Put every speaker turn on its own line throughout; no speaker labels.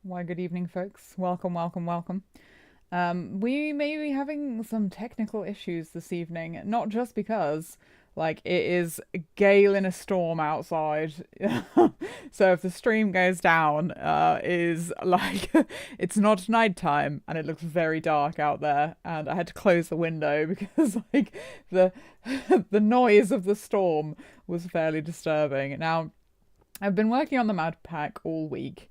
Why, good evening, folks. Welcome, welcome, welcome. We may be having some technical issues this evening, not just because, it is a gale in a storm outside. So if the stream goes down, is like, it's not nighttime and it looks very dark out there, and I had to close the window because, the the noise of the storm was fairly disturbing. Now, I've been working on the Modpack all week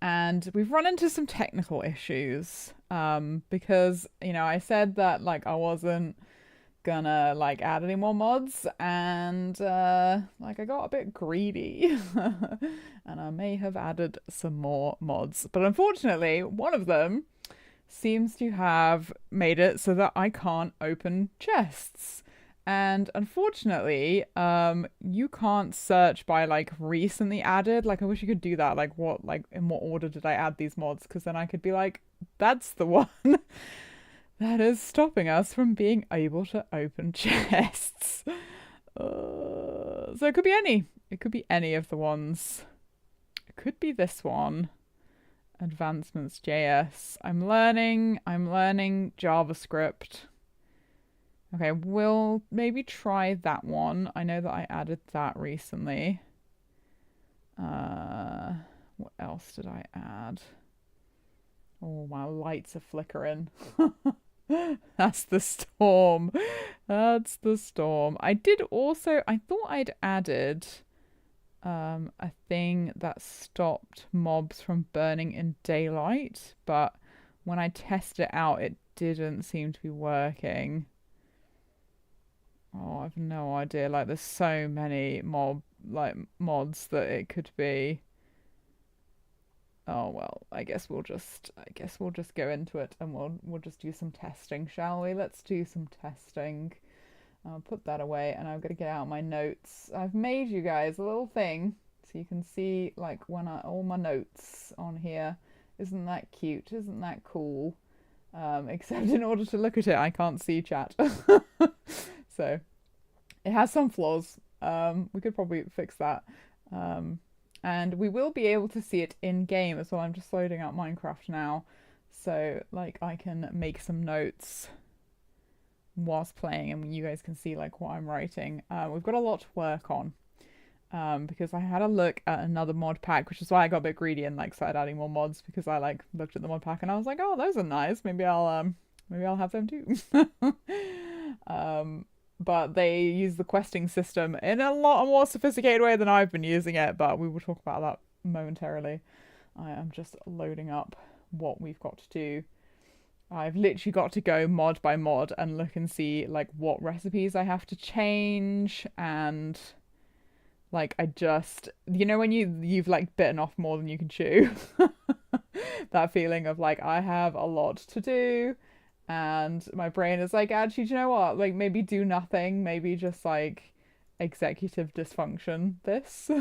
and we've run into some technical issues because I said that I wasn't gonna add any more mods, and I got a bit greedy and I may have added some more mods, but unfortunately one of them seems to have made it so that I can't open chests. And unfortunately, you can't search by recently added. I wish you could do that. In what order did I add these mods? Because then I could be like, that's the one that is stopping us from being able to open chests. So it could be any. It could be any of the ones. It could be this one. Advancements JS. I'm learning JavaScript. Okay, we'll maybe try that one. I know that I added that recently. What else did I add? Oh, my lights are flickering. That's the storm. That's the storm. I thought I'd added a thing that stopped mobs from burning in daylight, but when I tested it out, it didn't seem to be working. Oh, I've no idea. There's so many mods that it could be. Oh well, I guess we'll just go into it and we'll just do some testing, shall we? Let's do some testing. I'll put that away and I'm gonna get out my notes. I've made you guys a little thing so you can see all my notes on here. Isn't that cute? Isn't that cool? Except in order to look at it, I can't see chat. So it has some flaws. We could probably fix that. And we will be able to see it in game as well. I'm just loading up Minecraft now. So I can make some notes whilst playing and you guys can see what I'm writing. We've got a lot to work on. Because I had a look at another mod pack, which is why I got a bit greedy and started adding more mods, because I looked at the mod pack and I was like, oh, those are nice. Maybe I'll have them too. But they use the questing system in a lot more sophisticated way than I've been using it, but we will talk about that momentarily. I am just loading up what we've got to do. I've literally got to go mod by mod and look and see what recipes I have to change, and I just, when you've bitten off more than you can chew. That feeling of I have a lot to do, and my brain is actually, do you know what, maybe do nothing, maybe just executive dysfunction this.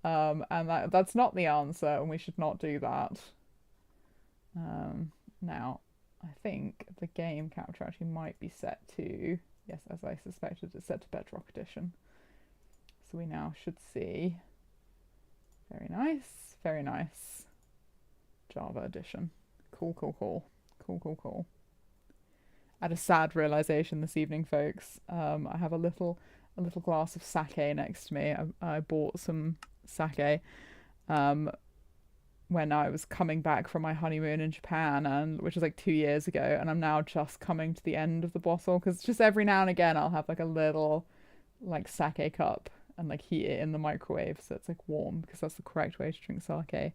And that's not the answer, and we should not do that. Now I think the game capture actually might be set to, yes, as I suspected, it's set to Bedrock Edition. So we now should see, very nice, very nice, Java Edition. Cool, cool, cool. Cool, cool, cool. I had a sad realization this evening, folks. I have a little glass of sake next to me. I bought some sake when I was coming back from my honeymoon in Japan, and which was 2 years ago, and I'm now just coming to the end of the bottle, because just every now and again I'll have a little sake cup and heat it in the microwave so it's warm, because that's the correct way to drink sake.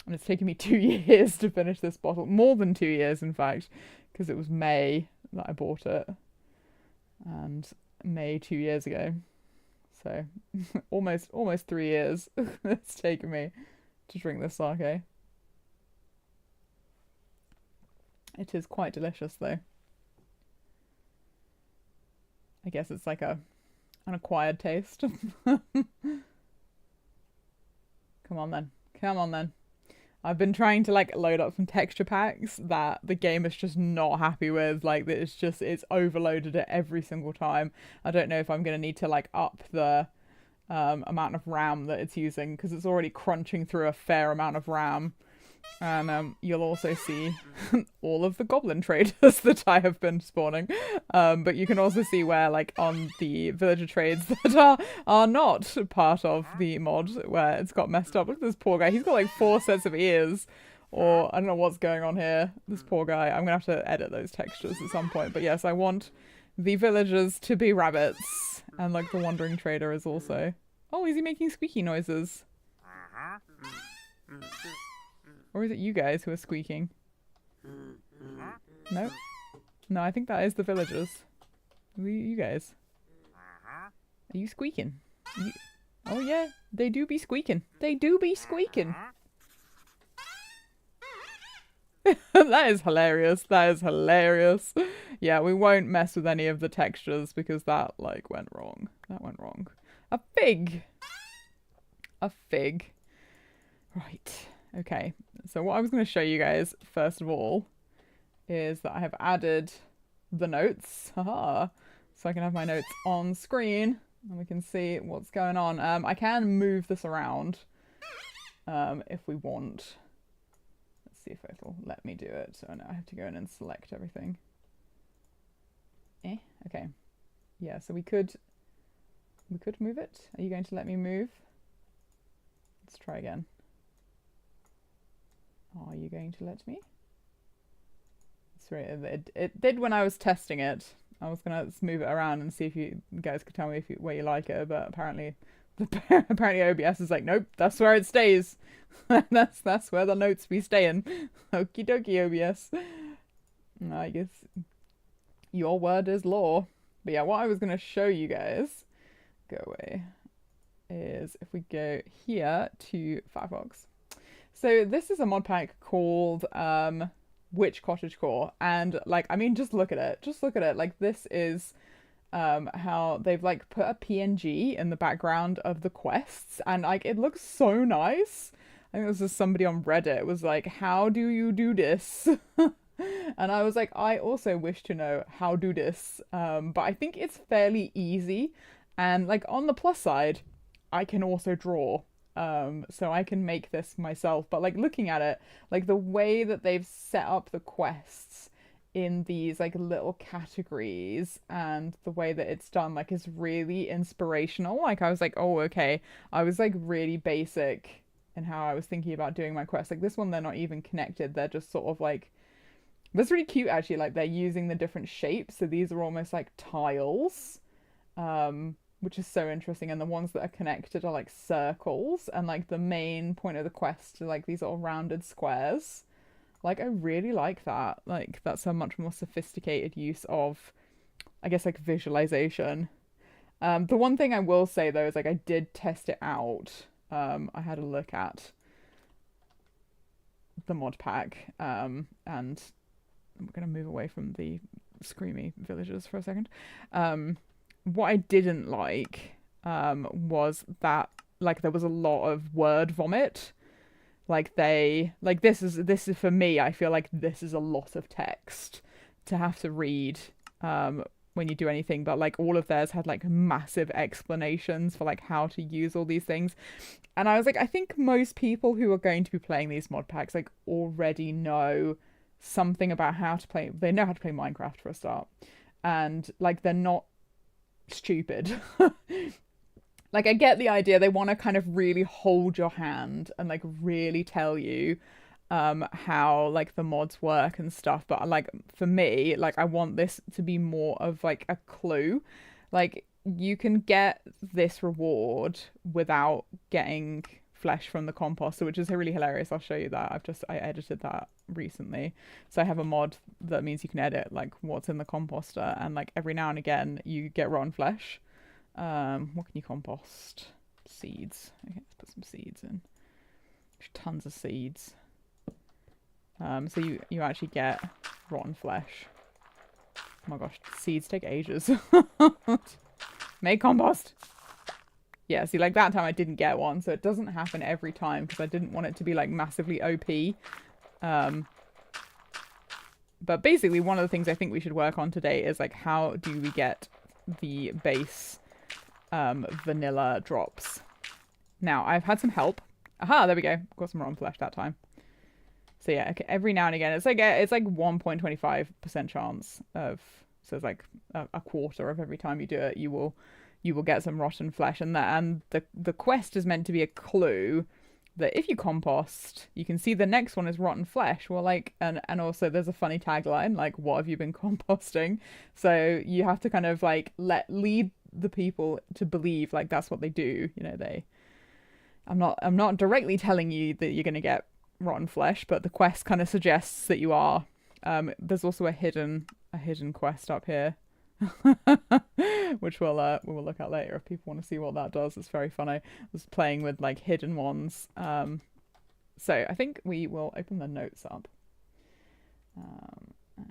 And it's taken me 2 years to finish this bottle, more than 2 years in fact, because it was May that I bought it, and May 2 years ago, so almost 3 years it's taken me to drink this sake. It is quite delicious though. I guess it's an acquired taste. Come on then. Come on then. I've been trying to load up some texture packs that the game is just not happy with. It's overloaded it every single time. I don't know if I'm gonna need to up the amount of RAM that it's using, because it's already crunching through a fair amount of RAM. And you'll also see all of the goblin traders that I have been spawning. But you can also see where, like, on the villager trades that are not part of the mod, where it's got messed up. Look at this poor guy. He's got, like, 4 sets of ears. Or, I don't know what's going on here. This poor guy. I'm going to have to edit those textures at some point. But yes, I want the villagers to be rabbits. And, like, the wandering trader is also... Oh, is he making squeaky noises? Or is it you guys who are squeaking? No? No, I think that is the villagers. You guys. Are you squeaking? Oh yeah, they do be squeaking. They do be squeaking. That is hilarious. That is hilarious. Yeah, we won't mess with any of the textures because that, like, went wrong. That went wrong. A fig. A fig. Right. Okay, so what I was going to show you guys, first of all, is that I have added the notes. Haha. So I can have my notes on screen, and we can see what's going on. I can move this around, if we want. Let's see if it'll let me do it. So now I have to go in and select everything. Okay. Yeah, so we could move it. Are you going to let me move? Let's try again. Are you going to let me? Sorry, it did when I was testing it. I was gonna move it around and see if you guys could tell me where you like it, but apparently OBS is like, nope, that's where it stays. that's where the notes be staying. Okie dokie, OBS. I guess your word is law. But yeah, what I was gonna show you guys, go away, is if we go here to Firefox. So this is a mod pack called Witch Cottage Core, and like, I mean, just look at it. Just look at it. Like, this is how they've like put a PNG in the background of the quests, and like, it looks so nice. I think it was just somebody on Reddit was like, how do you do this? And I was like, I also wish to know how do this, but I think it's fairly easy, and like, on the plus side, I can also draw. So I can make this myself, but like, looking at it, like the way that they've set up the quests in these like little categories and the way that it's done, like, is really inspirational. Like, I was like, oh, okay. I was like really basic in how I was thinking about doing my quests. Like this one, they're not even connected. They're just sort of like, that's really cute actually. Like, they're using the different shapes. So these are almost like tiles. Which is so interesting, and the ones that are connected are like circles, and like the main point of the quest are like these little rounded squares. Like, I really like that. Like, that's a much more sophisticated use of, I guess, like, visualization. The one thing I will say though is like, I did test it out. I had a look at the mod pack, and I'm gonna move away from the screamy villagers for a second. What I didn't like was that, like, there was a lot of word vomit. Like, this is for me, I feel like this is a lot of text to have to read when you do anything, but like, all of theirs had like massive explanations for like how to use all these things. And I was like, I think most people who are going to be playing these mod packs like already know something about how to play. They know how to play Minecraft for a start, and like, they're not stupid. Like, I get the idea. They want to kind of really hold your hand and like really tell you how like the mods work and stuff, but like, for me, like, I want this to be more of like a clue. Like, you can get this reward without getting flesh from the composter, which is really hilarious. I'll show you that. I edited that recently. So I have a mod that means you can edit like what's in the composter, and like every now and again you get rotten flesh. What can you compost? Seeds. Okay, let's put some seeds in. There's tons of seeds. So you actually get rotten flesh. Oh my gosh, seeds take ages. Make compost. Yeah, see, like, that time I didn't get one, so it doesn't happen every time because I didn't want it to be like massively OP. But basically, one of the things I think we should work on today is like, how do we get the base vanilla drops? Now, I've had some help. Aha, there we go. Got some rotten flesh that time. So yeah, okay, every now and again, it's like 1.25% chance of, so it's like a quarter of every time you do it, you will get some rotten flesh, and the quest is meant to be a clue that if you compost, you can see the next one is rotten flesh. Well, like, and also there's a funny tagline like, "What have you been composting?" So you have to kind of like lead the people to believe like that's what they do. You know, they. I'm not directly telling you that you're gonna get rotten flesh, but the quest kind of suggests that you are. There's also a hidden quest up here, which we will look at later if people want to see what that does. It's very funny. I was playing with like hidden ones. So I think we will open the notes up, and I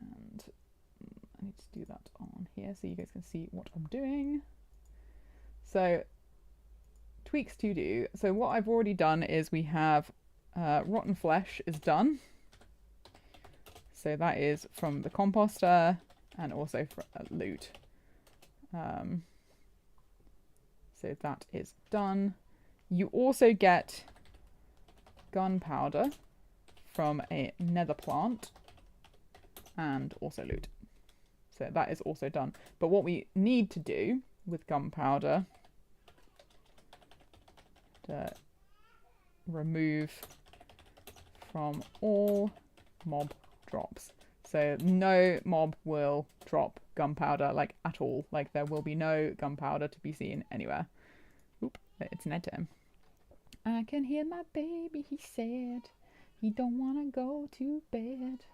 need to do that on here so you guys can see what I'm doing. So tweaks to do. So what I've already done is we have rotten flesh is done. So that is from the composter and also for loot. So that is done. You also get gunpowder from a nether plant and also loot. So that is also done. But what we need to do with gunpowder to remove from all mob drops. So no mob will drop gunpowder like at all. Like there will be no gunpowder to be seen anywhere. Oop, it's nighttime. I can hear my baby, he said. He don't wanna go to bed.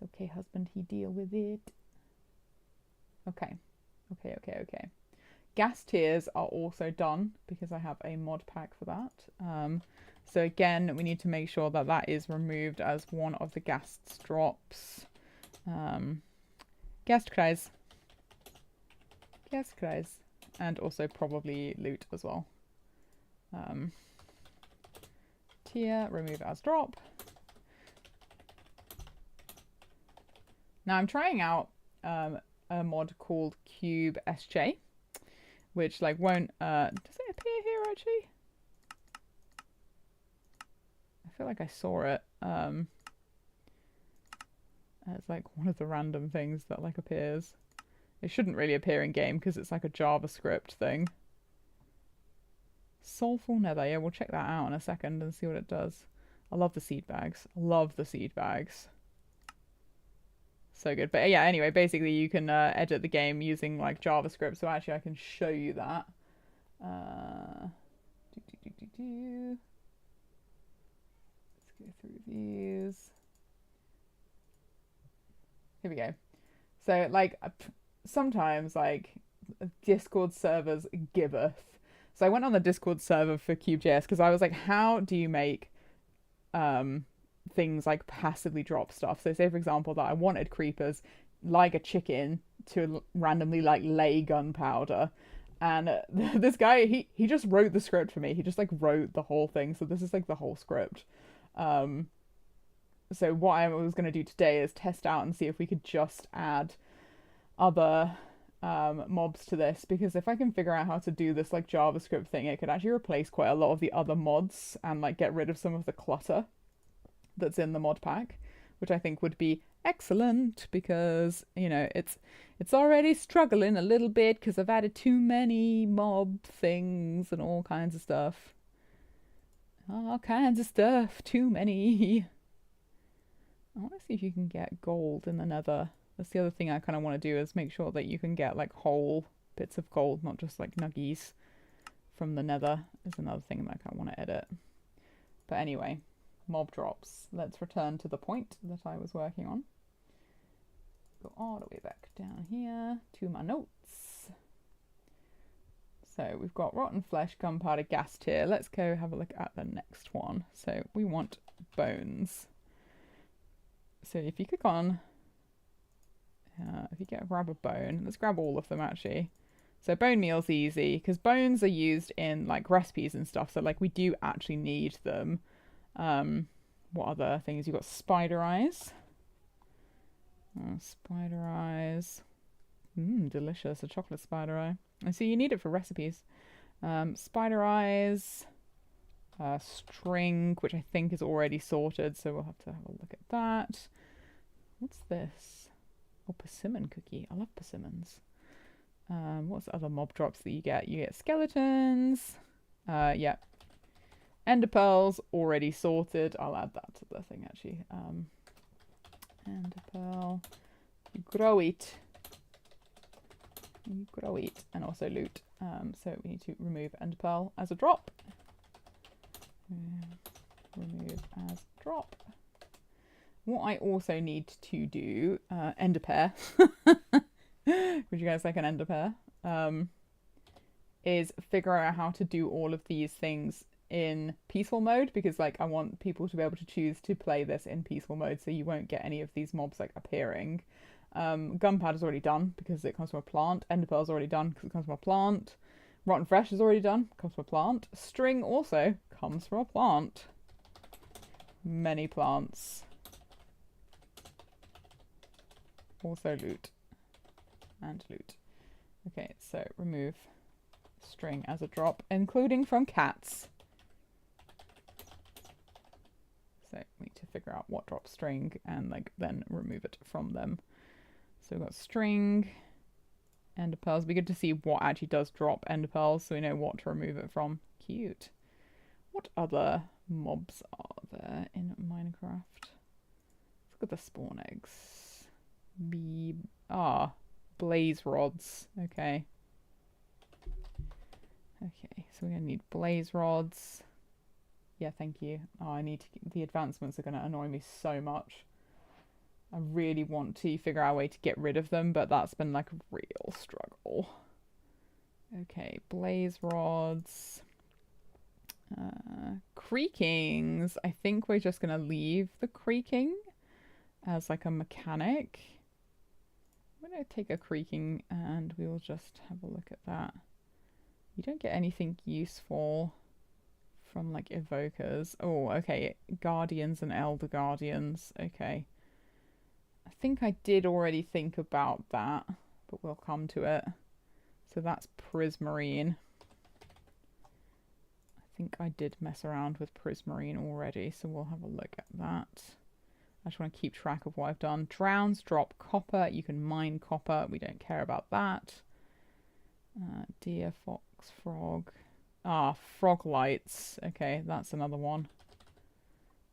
It's okay, husband, he deal with it. Okay. Gas tiers are also done because I have a mod pack for that. So again, we need to make sure that that is removed as one of the gas drops. Gastkreis. And also probably loot as well. Tier, remove as drop. Now I'm trying out a mod called Cube SJ, which like won't does it appear here actually? I feel like I saw it as like one of the random things that like appears. It shouldn't really appear in game because it's like a JavaScript thing. Soulful Nether, yeah, we'll check that out in a second and see what it does. I love the seed bags. So good. But yeah, anyway, basically you can edit the game using like JavaScript. So actually I can show you that. Let's go through these. Here we go. So like sometimes like Discord servers giveth. So I went on the Discord server for Cube.js because I was like, how do you make things like passively drop stuff? So say for example that I wanted creepers like a chicken to randomly like lay gunpowder, and this guy he just wrote the script for me. He just like wrote the whole thing. So this is like the whole script. So what I was going to do today is test out and see if we could just add other mobs to this, because if I can figure out how to do this like JavaScript thing, it could actually replace quite a lot of the other mods and like get rid of some of the clutter that's in the mod pack, which I think would be excellent, because you know it's already struggling a little bit because I've added too many mob things and all kinds of stuff. Too many. I want to see if you can get gold in the nether. That's the other thing I kind of want to do, is make sure that you can get like whole bits of gold, not just like nuggies from the nether. Is another thing that I want to edit. But anyway, mob drops. Let's return to the point that I was working on. Go all the way back down here to my notes. So we've got rotten flesh, gunpowder, gas tier. Let's go have a look at the next one. So we want bones. So if you click on, if you grab a bone, let's grab all of them actually. So bone meal's easy because bones are used in like recipes and stuff. So like we do actually need them. What other things? You've got spider eyes. Spider eyes. Delicious. A chocolate spider eye. And so you need it for recipes. Spider eyes. String, which I think is already sorted, so we'll have to have a look at that. What's this? Oh, persimmon cookie. I love persimmons. What's the other mob drops that you get? You get skeletons. Yeah. Ender pearls, already sorted. I'll add that to the thing, actually. Ender pearl. You grow it. You grow it. And also loot. So we need to remove ender pearl as a drop. Remove as drop. What I also need to do, ender pear. Would you guys like an ender pear? Is figure out how to do all of these things in peaceful mode, because like I want people to be able to choose to play this in peaceful mode, so you won't get any of these mobs like appearing. Gunpowder's already done because it comes from a plant. Ender pearl's already done because it comes from a plant. Rotten fresh is already done, comes from a plant. String also comes from a plant. Many plants. Also loot. And loot. Okay, so remove string as a drop, including from cats. So we need to figure out what drops string and like then remove it from them. So we've got string, ender pearls. It'd be good to see what actually does drop ender pearls so we know what to remove it from. Cute. What other mobs are there in Minecraft? Let's look at the spawn eggs. Blaze rods. Okay. Okay, so we're going to need blaze rods. Yeah, thank you. Oh, I need to... The advancements are going to annoy me so much. I really want to figure out a way to get rid of them, but that's been like a real struggle. Okay, blaze rods. Creakings. I think we're just going to leave the creaking as like a mechanic. I'm going to take a creaking and we will just have a look at that. You don't get anything useful from like evokers. Oh, okay. Guardians and elder guardians. Okay. I think I did already think about that, but we'll come to it. So that's prismarine. I think I did mess around with prismarine already, so we'll have a look at that. I just want to keep track of what I've done. Drowns drop copper. You can mine copper. We don't care about that. Deer, fox, frog. Frog lights. Okay, that's another one.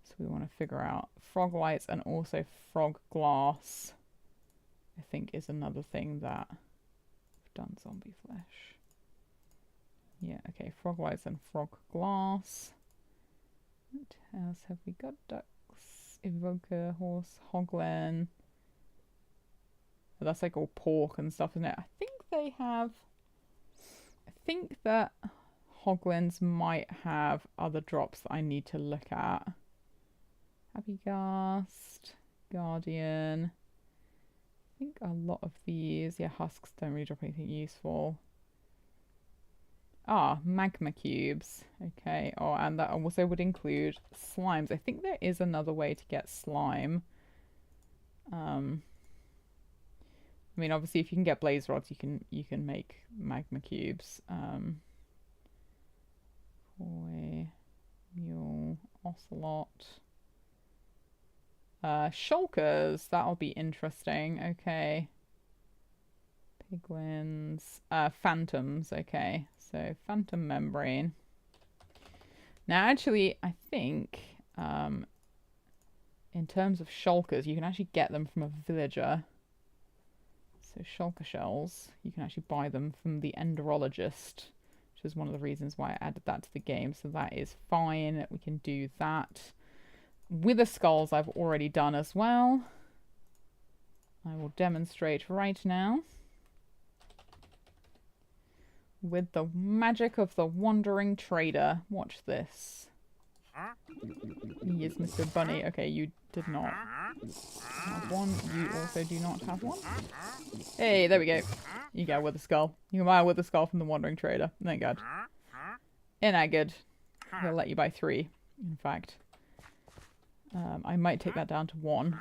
So we want to figure out frog lights, and also frog glass, I think, is another thing that I've done. Zombie flesh. Yeah, okay, frog lights and frog glass. What else have we got? Ducks, evoker, horse, hoglin. Oh, that's like all pork and stuff, isn't it? I think they have... I think that hoglins might have other drops that I need to look at. Happy Ghast, Guardian. I think a lot of these, yeah, husks don't really drop anything useful. Magma cubes. Okay. Oh, and that also would include slimes. I think there is another way to get slime. I mean, obviously, if you can get blaze rods, you can make magma cubes. Koi, mule, ocelot. Shulkers, that'll be interesting. Okay. Piglins. Phantoms, okay. So, phantom membrane. Now, actually, I think, in terms of shulkers, you can actually get them from a villager. So, shulker shells, you can actually buy them from the enderologist, which is one of the reasons why I added that to the game. So, that is fine. We can do that. Wither skulls I've already done as well. I will demonstrate right now. With the magic of the wandering trader. Watch this. Yes, Mr. Bunny. Okay, you did not have one. You also do not have one. Hey, there we go. You get a wither skull. You can buy a wither skull from the wandering trader. Thank God. Isn't that good? He'll let you buy 3, in fact. I might take that down to 1,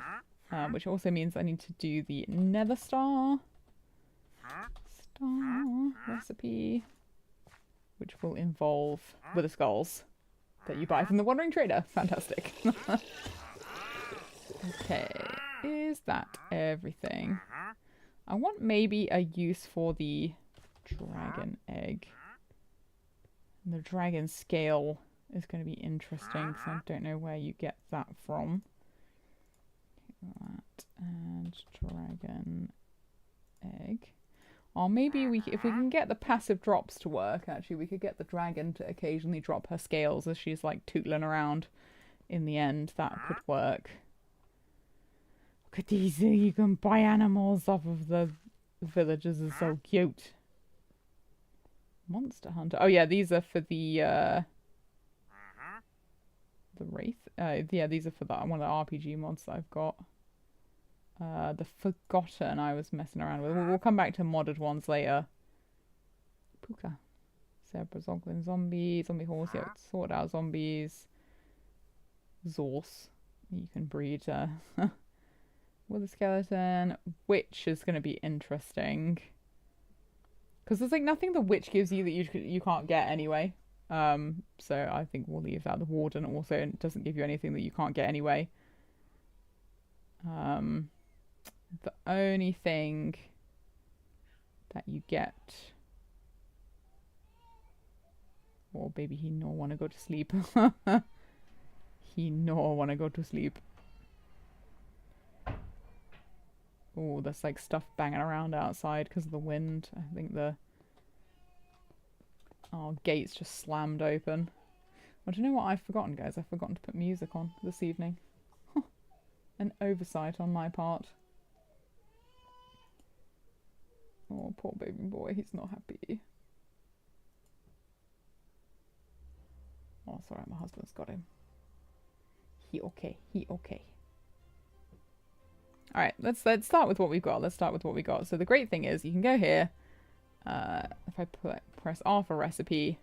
which also means I need to do the nether star recipe, which will involve wither skulls. that you buy from the Wandering Trader. Fantastic. Okay, is that everything? I want maybe a use for the dragon egg. And the dragon scale is going to be interesting because I don't know where you get that from. That and dragon egg. Or maybe if we can get the passive drops to work, actually, we could get the dragon to occasionally drop her scales as she's like tootling around in the end. That could work. Look at these, you can buy animals off of the villagers, are so cute. Monster Hunter. Oh yeah, these are for the Wraith. Yeah, these are for that one of the RPG mods that I've got. The Forgotten I was messing around with. We'll come back to modded ones later. Puka. Zebra, Zoglin, zombie horse, yeah, sort out zombies. Zorse. You can breed with a skeleton. Witch is going to be interesting. Because there's like nothing the witch gives you that you can't get anyway. So I think we'll leave that. The warden also doesn't give you anything that you can't get anyway. The only thing that you get... Oh, baby, he no wanna go to sleep. He no wanna go to sleep. Oh, there's like stuff banging around outside because of the wind. I think the gates just slammed open. Well, do you know what I've forgotten, guys? I've forgotten to put music on this evening. An oversight on my part. Oh, poor baby boy, he's not happy. Oh, sorry, my husband's got him. He okay. Alright, let's start with what we've got. So the great thing is you can go here. If I press R for recipe.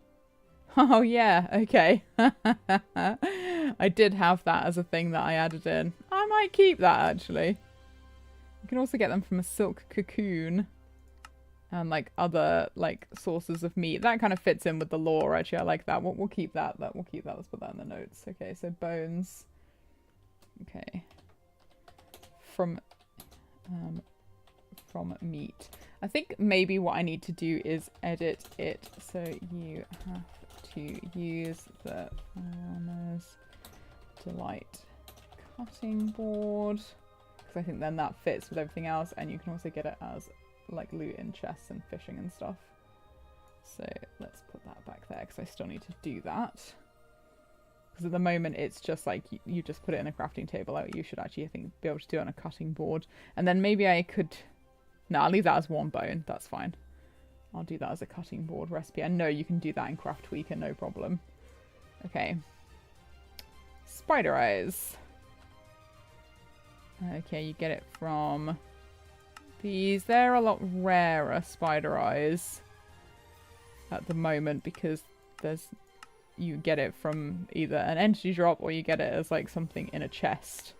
Oh yeah, okay. I did have that as a thing that I added in. I might keep that actually. You can also get them from a silk cocoon. And like other like sources of meat. That kind of fits in with the lore actually. I like that. We'll keep that. We'll keep that. Let's put that in the notes. Okay, so bones. Okay. From meat. I think maybe what I need to do is edit it so you have to use the Farmer's Delight cutting board. Because I think then that fits with everything else and you can also get it as like loot in chests and fishing and stuff. So let's put that back there because I still need to do that. Because at the moment it's just like you just put it in a crafting table. Like, you should actually, I think, be able to do it on a cutting board. And then maybe I could... No, I'll leave that as one bone. That's fine. I'll do that as a cutting board recipe. I know you can do that in Craft Tweaker, no problem. Okay. Spider eyes. Okay, you get it from... These, they're a lot rarer, spider eyes, at the moment because you get it from either an entity drop or you get it as like something in a chest.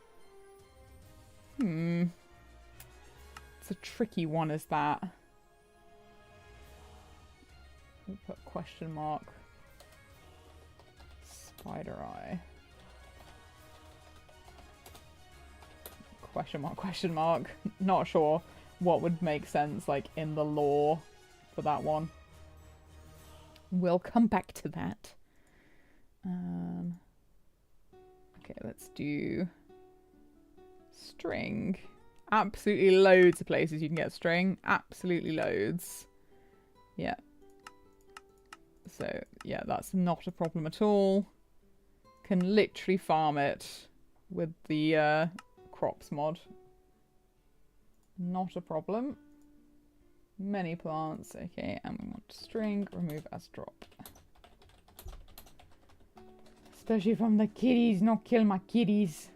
It's a tricky one as that. We'll put question mark. Spider eye. Question mark. Not sure what would make sense like in the lore for that one. We'll come back to that. Okay, let's do string. Absolutely loads of places you can get string. Absolutely loads. Yeah. So, yeah, that's not a problem at all. Can literally farm it with the crops mod. Not a problem. Many plants. Okay, and we want string. Remove as drop. Especially from the kitties. Not kill my kitties.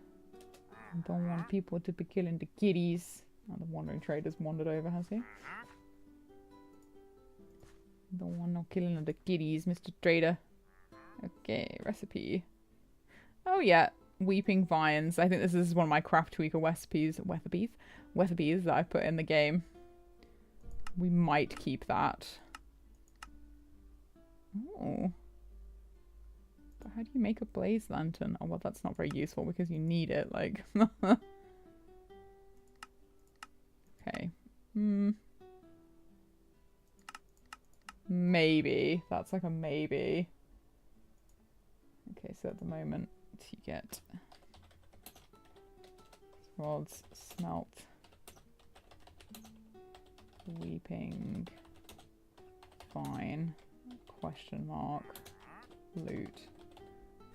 I don't want people to be killing the kitties. Oh, the Wandering Trader's wandered over, has he? Don't want no killing of the kitties, Mr. Trader. Okay, recipe. Oh yeah, Weeping Vines. I think this is one of my Craft Tweaker recipes that I put in the game. We might keep that. Oh. But how do you make a blaze lantern? Oh, well, that's not very useful because you need it, like... Okay. Maybe. That's like a maybe. Okay, so at the moment you get rods, smelt, weeping, fine, question mark, loot.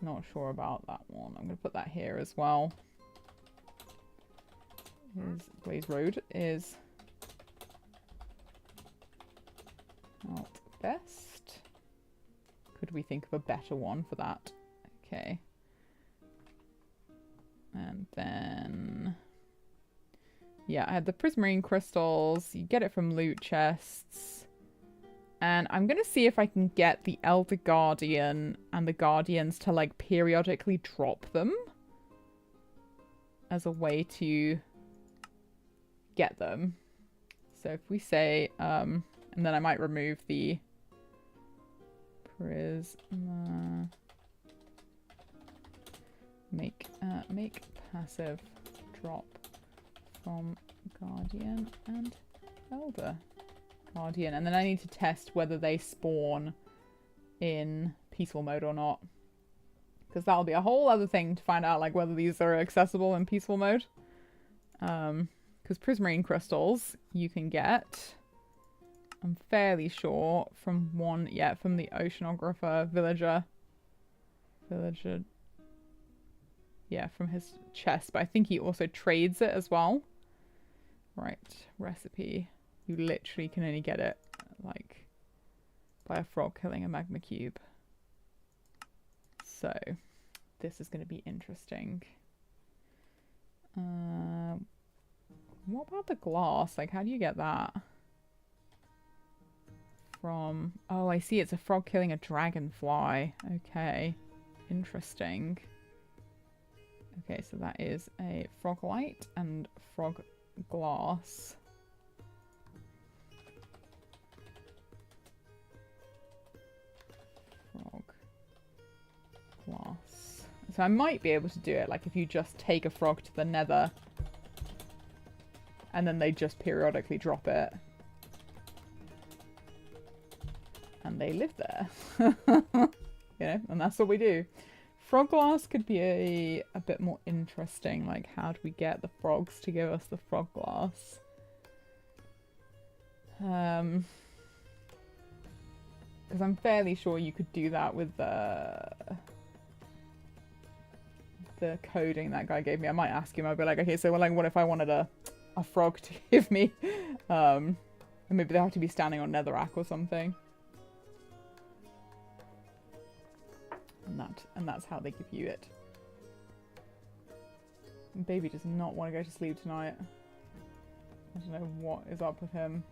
Not sure about that one. I'm going to put that here as well. Blaze Road is not best. Could we think of a better one for that? Okay. And then... yeah, I had the prismarine crystals. You get it from loot chests. And I'm going to see if I can get the Elder Guardian and the Guardians to, like, periodically drop them. As a way to get them. So if we say... and then I might remove the... prisma... Make passive drop from Guardian and Elder Guardian. And then I need to test whether they spawn in peaceful mode or not. Because that'll be a whole other thing to find out, like, whether these are accessible in peaceful mode. Because prismarine crystals you can get, I'm fairly sure, from from the oceanographer villager. Yeah, from his chest, but I think he also trades it as well. Right, recipe. You literally can only get it, like, by a frog killing a magma cube. So, this is going to be interesting. What about the glass? Like, how do you get that? From... oh, I see. It's a frog killing a dragonfly. Okay. Interesting. Okay, so that is a frog light and frog glass. Frog glass. So I might be able to do it, like, if you just take a frog to the nether and then they just periodically drop it. And they live there. You know, and that's what we do. Frog glass could be a bit more interesting. Like, how do we get the frogs to give us the frog glass? Because I'm fairly sure you could do that with the coding that guy gave me. I might ask him. I'd be like, okay, so like, what if I wanted a frog to give me? And maybe they have to be standing on netherrack or something. And that's how they give you it. Baby does not want to go to sleep tonight. I don't know what is up with him.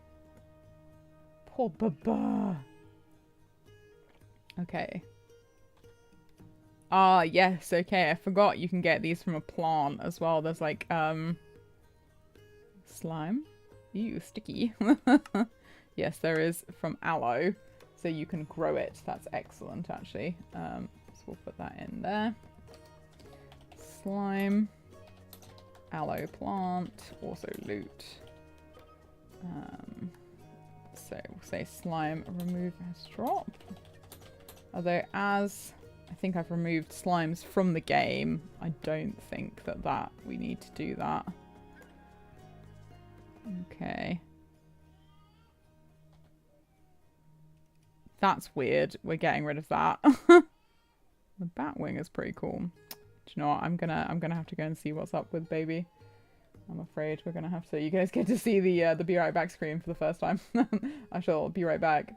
Poor Baba. Okay. Ah, yes, okay. I forgot you can get these from a plant as well. There's like, slime. Ew, sticky. Yes, there is from aloe. So you can grow it. That's excellent, actually. So we'll put that in there. Slime. Aloe plant. Also loot. So we'll say slime remove as drop. Although as I think I've removed slimes from the game, I don't think that we need to do that. Okay. That's weird. We're getting rid of that. The Batwing is pretty cool. Do you know what? I'm gonna have to go and see what's up with Baby. I'm afraid we're gonna have to. You guys get to see the be right back screen for the first time. I shall be right back.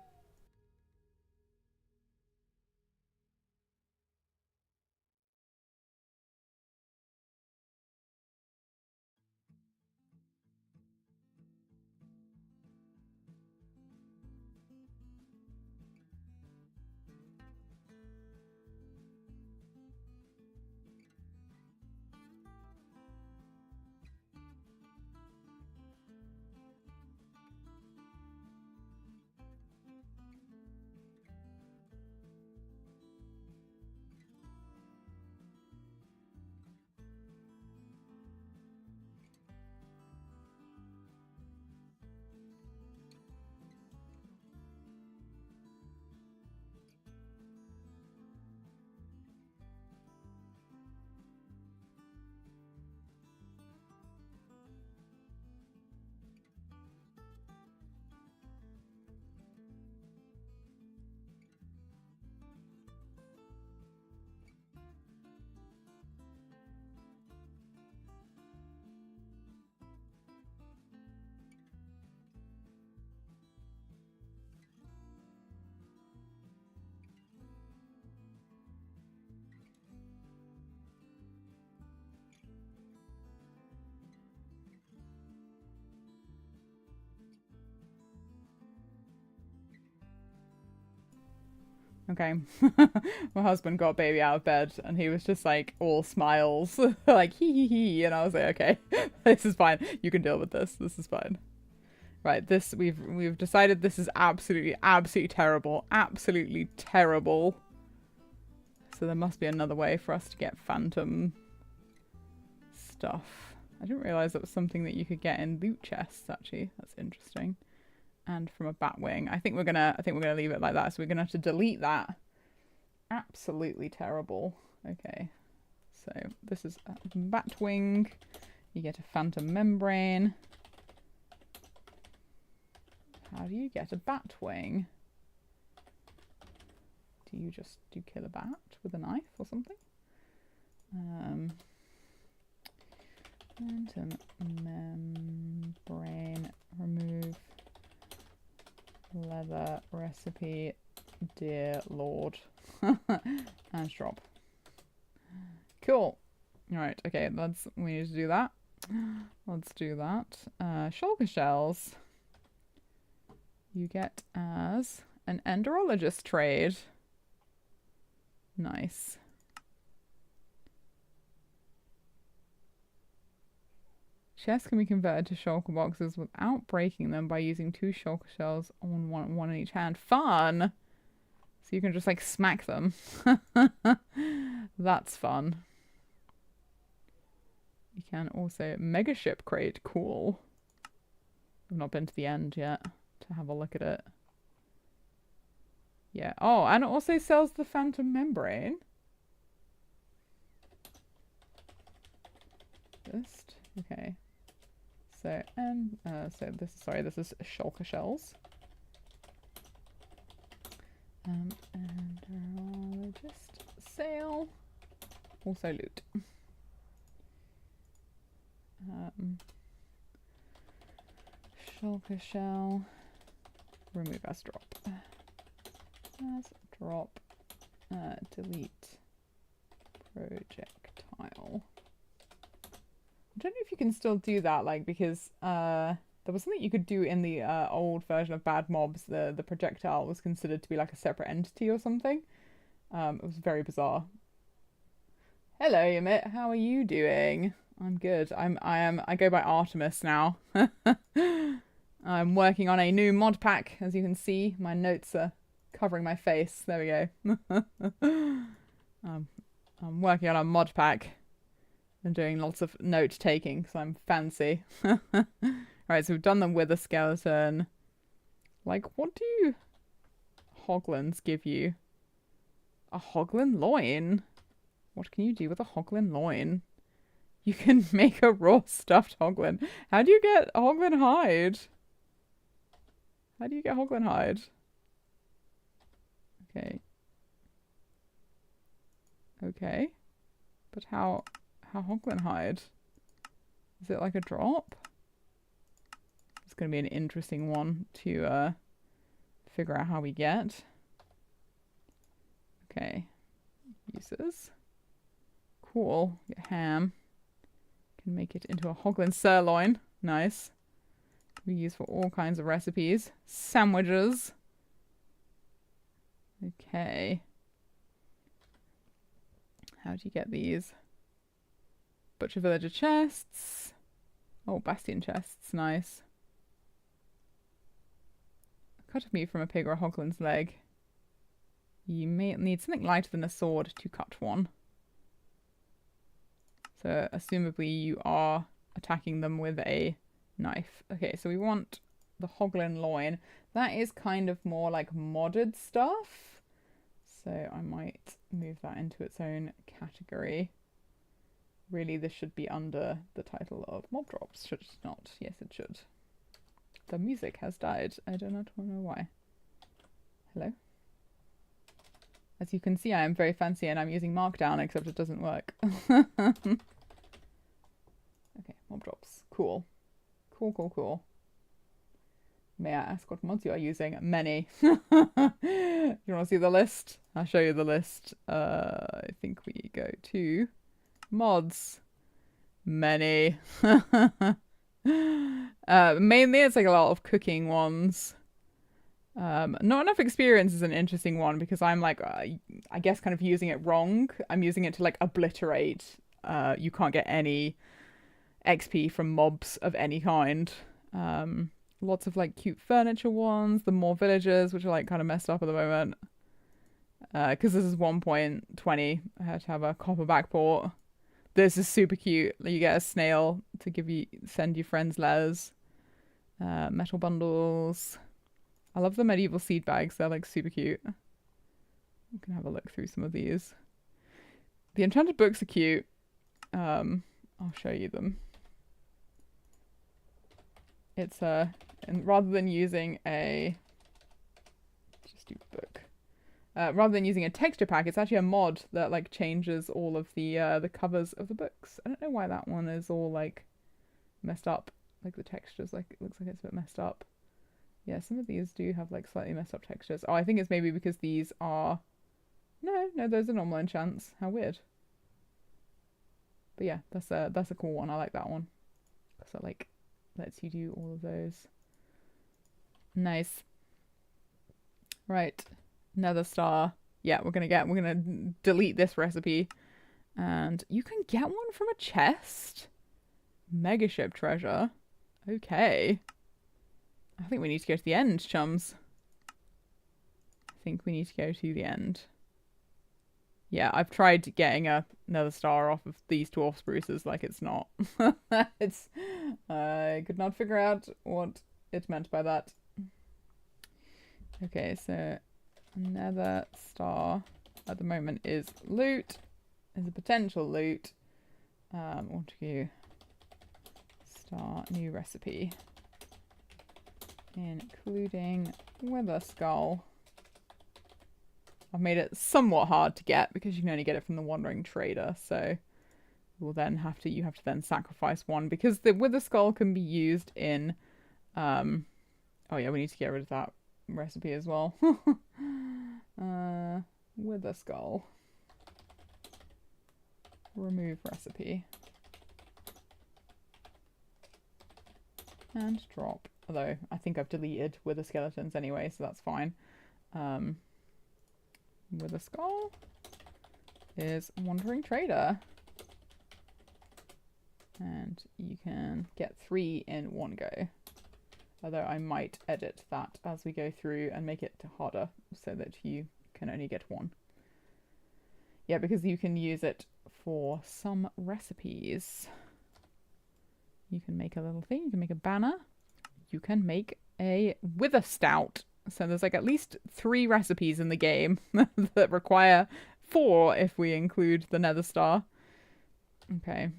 Okay. My husband got baby out of bed and he was just like all smiles, like hee. And I was like, okay, this is fine. You can deal with this. This is fine. Right, this we've decided this is absolutely terrible. Absolutely terrible. So there must be another way for us to get phantom stuff. I didn't realize that was something that you could get in loot chests actually. That's interesting. And from a bat wing. I think we're gonna leave it like that. So we're gonna have to delete that. Absolutely terrible. Okay. So this is a bat wing. You get a phantom membrane. How do you get a bat wing? Do you kill a bat with a knife or something? Phantom membrane, remove leather recipe, dear lord. And drop. Cool. Alright, okay, we need to do that. Let's do that. Shulker shells. You get as an enderologist trade. Nice. Chests can be converted to shulker boxes without breaking them by using 2 shulker shells on one in each hand. Fun! So you can just like smack them. That's fun. You can also mega ship crate. Cool. I've not been to the end yet to have a look at it. Yeah. Oh, and it also sells the phantom membrane. Just okay. So this is shulker shells. And just sale. Also loot. Shulker shell. Remove as drop. As drop. Delete projectile. I don't know if you can still do that, like, because there was something you could do in the old version of Bad Mobs. The projectile was considered to be like a separate entity or something. It was very bizarre. Hello, Emmett. How are you doing? I'm good. I go by Artemis now. I'm working on a new mod pack, as you can see. My notes are covering my face. There we go. I'm working on a mod pack. I'm doing lots of note taking because I'm fancy. Alright, so we've done the wither skeleton. Like, what do hoglins give you? A hoglin loin? What can you do with a hoglin loin? You can make a raw stuffed hoglin. How do you get hoglin hide? How do you get hoglin hide? Okay. Okay. But how hoglin hide? Is it like a drop? It's going to be an interesting one to figure out how we get. Okay. Uses. Cool. Get ham. Can make it into a hoglin sirloin. Nice. Can be used for all kinds of recipes. Sandwiches. Okay. How do you get these? Butcher villager chests. Oh, bastion chests. Nice. Cut of meat from a pig or a hoglin's leg. You may need something lighter than a sword to cut one. So, assumably you are attacking them with a knife. Okay, so we want the hoglin loin. That is kind of more like modded stuff. So I might move that into its own category. Really, this should be under the title of mob drops, should it not? Yes, it should. The music has died. I do not know why. Hello? As you can see, I am very fancy and I'm using Markdown, except it doesn't work. Okay, mob drops. Cool. Cool. May I ask what mods you are using? Many. You want to see the list? I'll show you the list. I think we go to mods. Many. Mainly it's like a lot of cooking ones. Not enough experience is an interesting one because I'm like, I guess kind of using it wrong. I'm using it to like obliterate. You can't get any XP from mobs of any kind. Lots of like cute furniture ones, the more villagers, which are like kind of messed up at the moment. Because this is 1.20, I had to have a copper backport. This is super cute. You get a snail to send your friends letters. Metal bundles. I love the medieval seed bags. They're like super cute. You can have a look through some of these. The enchanted books are cute. I'll show you them. It's and rather than using a rather than using a texture pack, it's actually a mod that like changes all of the covers of the books. I don't know why that one is all like messed up. Like the textures, like it looks like it's a bit messed up. Yeah, some of these do have like slightly messed up textures. Oh, I think it's maybe because these are no, those are normal enchants. How weird. But yeah, that's a cool one. I like that one. So like lets you do all of those. Nice. Right. Nether star. Yeah, we're gonna delete this recipe. And you can get one from a chest. Megaship treasure. Okay. I think we need to go to the end, chums. I think we need to go to the end. Yeah, I've tried getting another star off of these dwarf spruces, like it's not. I could not figure out what it meant by that. Okay, so another star at the moment is loot. Is a potential loot. Want to start new recipe. Including wither skull. I've made it somewhat hard to get because you can only get it from the wandering trader, so you have to then sacrifice one because the wither skull can be used in oh yeah, we need to get rid of that recipe as well. Wither skull. Remove recipe. And drop. Although I think I've deleted wither skeletons anyway, so that's fine. Wither skull is wandering trader. And you can get 3 in one go. Although I might edit that as we go through and make it harder so that you can only get 1. Yeah, because you can use it for some recipes. You can make a little thing. You can make a banner. You can make a wither stout. So there's like at least 3 recipes in the game that require 4 if we include the nether star. Okay.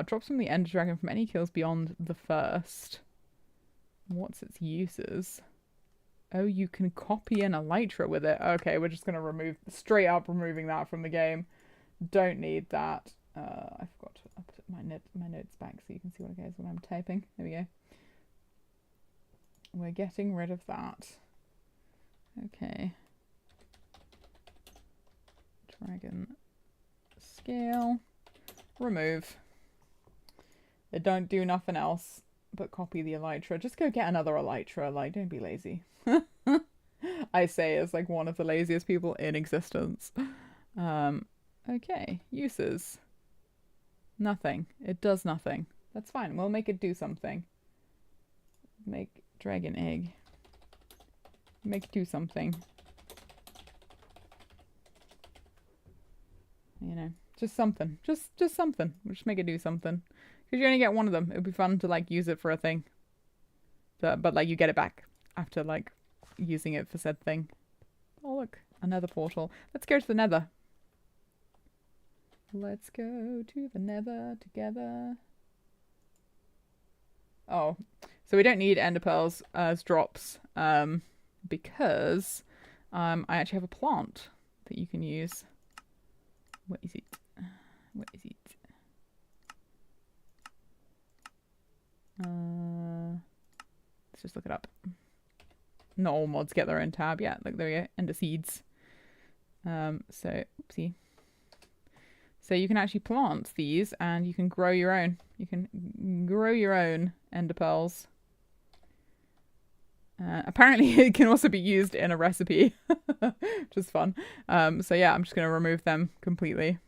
Drops from the ender dragon from any kills beyond the first. What's its uses? Oh, you can copy an elytra with it. Okay, we're just gonna removing that from the game. Don't need that. I forgot to put my notes back so you can see what it goes when I'm typing. There we go. We're getting rid of that. Okay. Dragon scale. Remove. They don't do nothing else but copy the elytra. Just go get another elytra. Like, don't be lazy. I say as like one of the laziest people in existence. Okay. Uses. Nothing. It does nothing. That's fine. We'll make it do something. Make dragon egg. Make do something. You know, just something. Just something. We'll just make it do something. Because you only get one of them. It would be fun to like use it for a thing. But like you get it back after like using it for said thing. Oh look, another portal. Let's go to the nether. Let's go to the nether together. Oh, so we don't need ender pearls as drops because I actually have a plant that you can use. What is it? What is it? Let's just look it up. Not all mods get their own tab. Yeah, look, there we go. Ender seeds. So, oopsie. So you can actually plant these and you can grow your own. You can grow your own ender pearls. Apparently it can also be used in a recipe, which is fun. So yeah, I'm just going to remove them completely.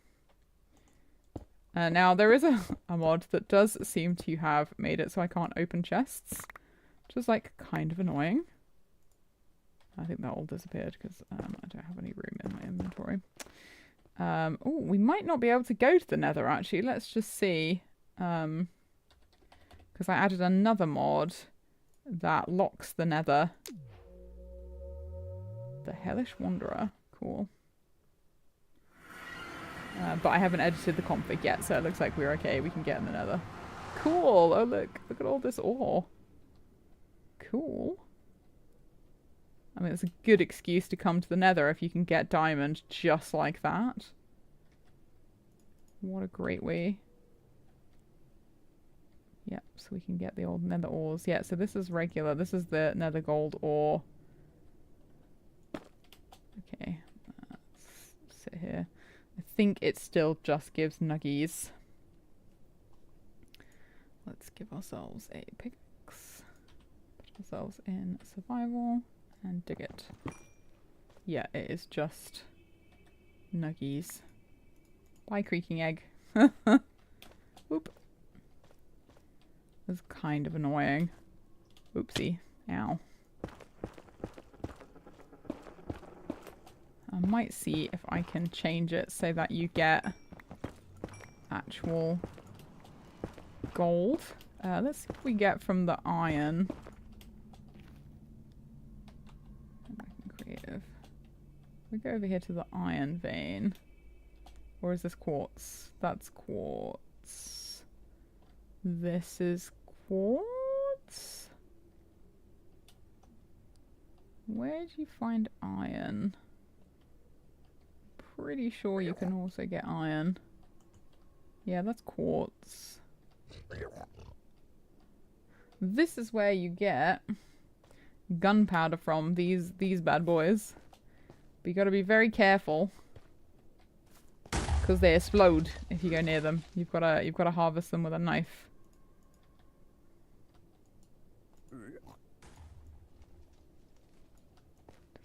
Now there is a mod that does seem to have made it so I can't open chests, which is like kind of annoying. I think that all disappeared because I don't have any room in my inventory. Oh, we might not be able to go to the nether actually. Let's just see. Because I added another mod that locks the nether. The Hellish Wanderer. Cool. But I haven't edited the config yet, so it looks like we're okay. We can get in the nether. Cool! Oh, look. Look at all this ore. Cool. I mean, it's a good excuse to come to the nether if you can get diamond just like that. What a great way. Yep, so we can get the old nether ores. Yeah, so this is regular. This is the nether gold ore. Okay. Let's sit here. I think it still just gives nuggies. Let's give ourselves a pickaxe. Put ourselves in survival and dig it. Yeah, it is just nuggies. Bye, creaking egg. Whoop. That's kind of annoying. Oopsie. Ow. I might see if I can change it so that you get actual gold. Let's see what we get from the iron. Creative. We go over here to the iron vein. Or is this quartz? That's quartz. This is quartz? Where do you find iron? Pretty sure you can also get iron. Yeah, that's quartz. This is where you get gunpowder from, these bad boys. But you gotta be very careful. Because they explode if you go near them. You've gotta harvest them with a knife.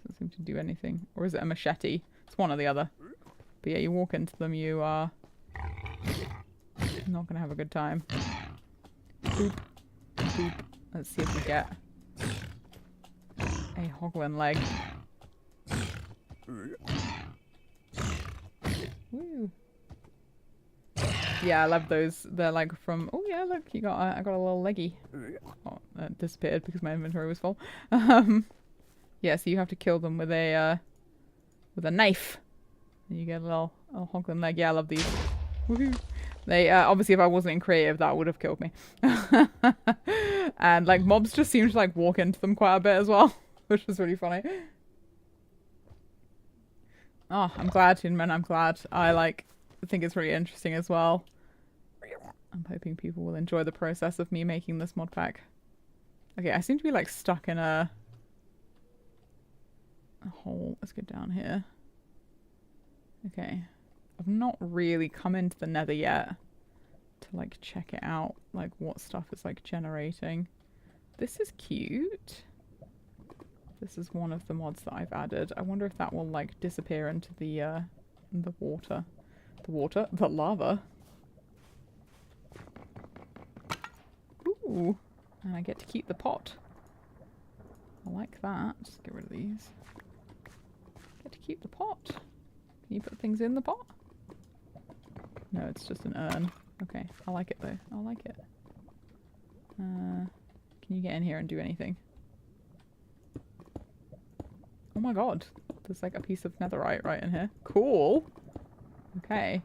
Doesn't seem to do anything. Or is it a machete? It's one or the other. But yeah, you walk into them, you are not gonna have a good time. Boop. Boop. Let's see if we get a hoglin leg. Woo. Yeah, I love those. They're like from... Oh yeah, look, you got I got a little leggy. Oh, that disappeared because my inventory was full. Yeah, so you have to kill them with a knife. And you get a little hoglin leg. Yeah, I love these. Woohoo. They obviously, if I wasn't in creative, that would have killed me. And like mobs just seem to like walk into them quite a bit as well, which was really funny. Oh, I'm glad, Hinman. I'm glad. I think it's really interesting as well. I'm hoping people will enjoy the process of me making this mod pack. Okay, I seem to be like stuck in a hole. Let's get down here. Okay. I've not really come into the nether yet to like check it out, like what stuff is like generating. This is cute. This is one of the mods that I've added. I wonder if that will like disappear into the water. The lava. Ooh, and I get to keep the pot. I like that. Just get rid of these. Get to keep the pot. Can you put things in the pot? No, it's just an urn. Okay, I like it though. I like it. Can you get in here and do anything? Oh my god. There's like a piece of netherite right in here. Cool. Okay.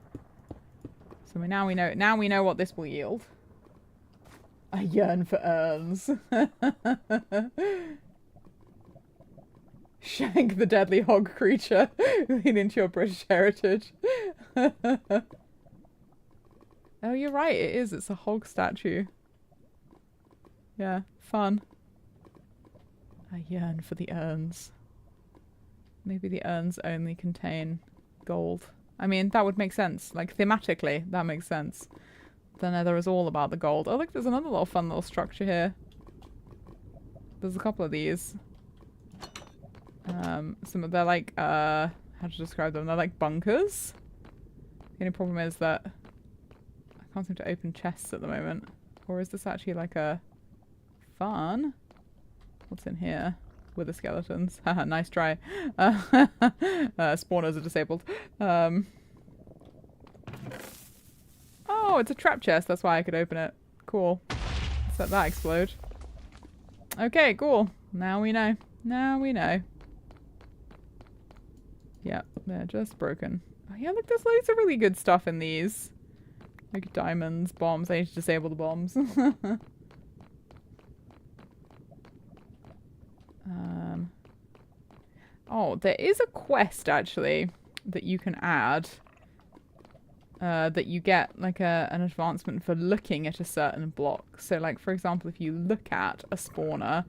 So now we know what this will yield. I yearn for urns. Shank the deadly hog creature. Lean into your British heritage. Oh, you're right. It is. It's a hog statue. Yeah, fun. I yearn for the urns. Maybe the urns only contain gold. I mean, that would make sense. Like, thematically, that makes sense. The nether is all about the gold. Oh, look, there's another little fun little structure here. There's a couple of these. Some of they're like, how to describe them? They're like bunkers. The only problem is that I can't seem to open chests at the moment. Or is this actually like a fun? What's in here? With the skeletons. Haha, nice try. Spawners are disabled. Oh, it's a trap chest. That's why I could open it. Cool. Let's let that explode. Okay, cool. Now we know. Now we know. Yeah, they're just broken. Oh yeah, look, there's loads of really good stuff in these. Like diamonds, bombs. I need to disable the bombs. Oh, there is a quest actually that you can add. That you get like an advancement for looking at a certain block. So like, for example, if you look at a spawner,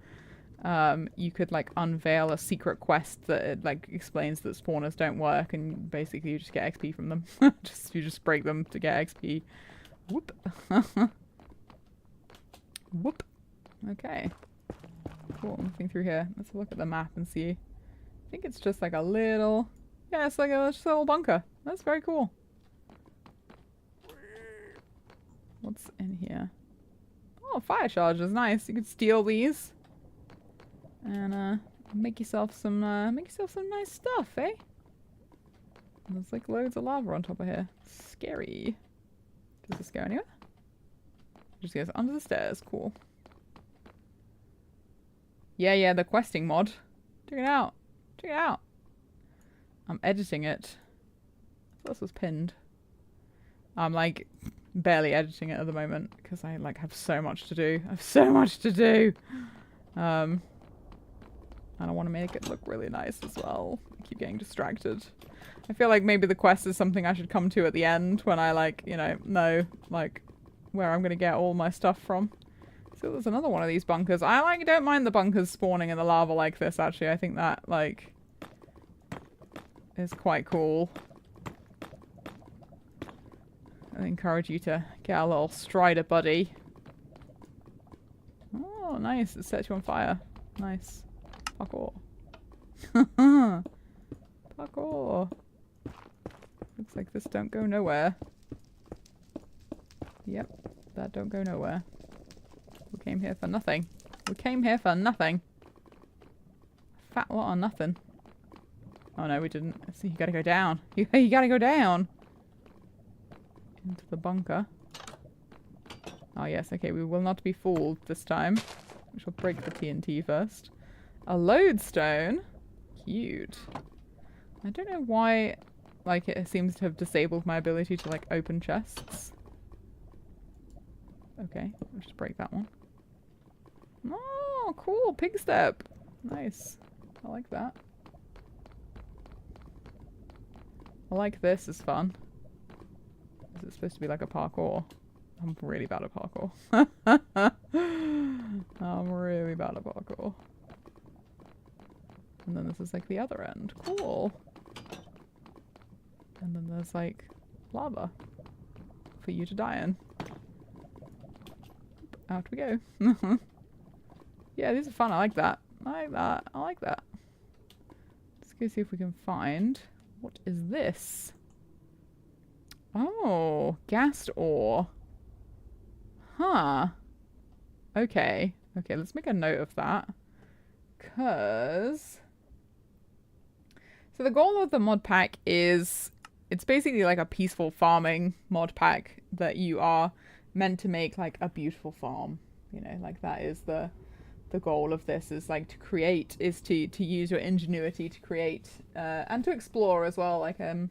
you could like unveil a secret quest that like explains that spawners don't work, and basically you just get XP from them. You just break them to get XP. Whoop. Whoop. Okay. Cool, nothing through here. Let's look at the map and see. I think it's just like a little... Yeah, it's like just a little bunker. That's very cool. What's in here? Oh, fire charges. Nice. You could steal these. And make yourself some nice stuff, eh? And there's like loads of lava on top of here. Scary. Does this go anywhere? It just goes under the stairs. Cool. Yeah, the questing mod. Check it out. Check it out. I'm editing it. I thought this was pinned. I'm like barely editing it at the moment because I like have so much to do. I have so much to do. And I want to make it look really nice as well. I keep getting distracted. I feel like maybe the quest is something I should come to at the end when I like, you know like where I'm going to get all my stuff from. So there's another one of these bunkers. I like don't mind the bunkers spawning in the lava like this actually. I think that like is quite cool. I encourage you to get a little strider buddy. Oh, nice. It sets you on fire. Nice. Parkour. Parkour. Looks like this don't go nowhere. Yep, that don't go nowhere. We came here for nothing. We came here for nothing. Fat lot of nothing. Oh no, we didn't. See, you gotta go down. You gotta go down! Into the bunker. Oh yes, okay, we will not be fooled this time. We shall break the TNT first. A lodestone? Cute. I don't know why, like, it seems to have disabled my ability to, like, open chests. Okay, we'll just break that one. Oh, cool, pig step. Nice. I like that. I like this, it's fun. Is it supposed to be like a parkour? I'm really bad at parkour. I'm really bad at parkour. And then this is like the other end. Cool. And then there's like lava for you to die in. Out we go. Yeah, these are fun. I like that. I like that. I like that. Let's go see if we can find... What is this? Oh, gassed ore. Huh. Okay. Okay, let's make a note of that. Because... So the goal of the mod pack is... It's basically like a peaceful farming mod pack that you are meant to make like a beautiful farm. You know, like that is the goal of this, is like to create, is to use your ingenuity to create and to explore as well. Like I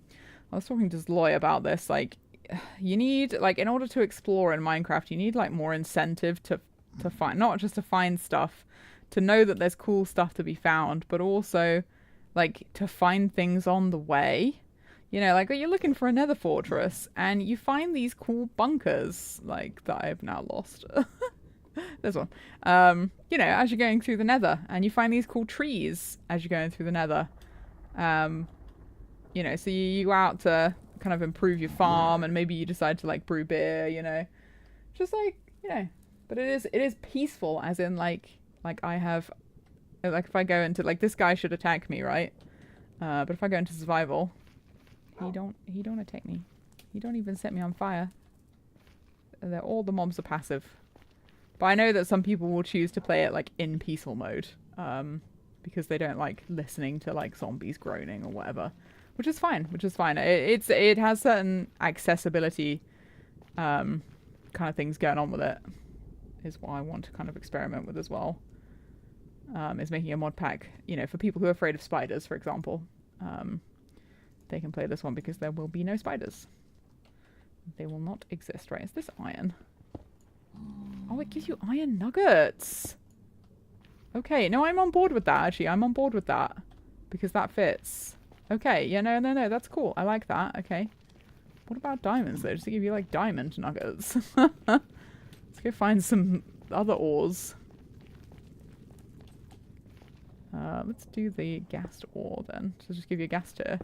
was talking to Zloy about this, like you need, like, in order to explore in Minecraft, you need like more incentive to find, not just to find stuff, to know that there's cool stuff to be found, but also like to find things on the way. You know, like you're looking for a nether fortress and you find these cool bunkers, like that I've now lost. There's one. You know, as you're going through the nether, and you find these cool trees as you're going through the nether. You know, so you go out to kind of improve your farm, and maybe you decide to like brew beer, you know. Just like, you know, but it is peaceful, as in like Like I have, like if I go into, like this guy should attack me, right? But if I go into survival, he don't attack me. He don't even set me on fire. All the mobs are passive. But I know that some people will choose to play it like in peaceful mode. Because they don't like listening to like zombies groaning or whatever. Which is fine, It has certain accessibility kind of things going on with it. Is what I want to kind of experiment with as well. Is making a mod pack, you know, for people who are afraid of spiders, for example. They can play this one because there will be no spiders. They will not exist, right? Is this iron? Oh, it gives you iron nuggets. Okay, no, I'm on board with that, actually. I'm on board with that. Because that fits. Okay, yeah, no, that's cool. I like that, okay. What about diamonds, though? Does it give you, like, diamond nuggets? Let's go find some other ores. Let's do the gassed ore, then. So just give you a gas tier.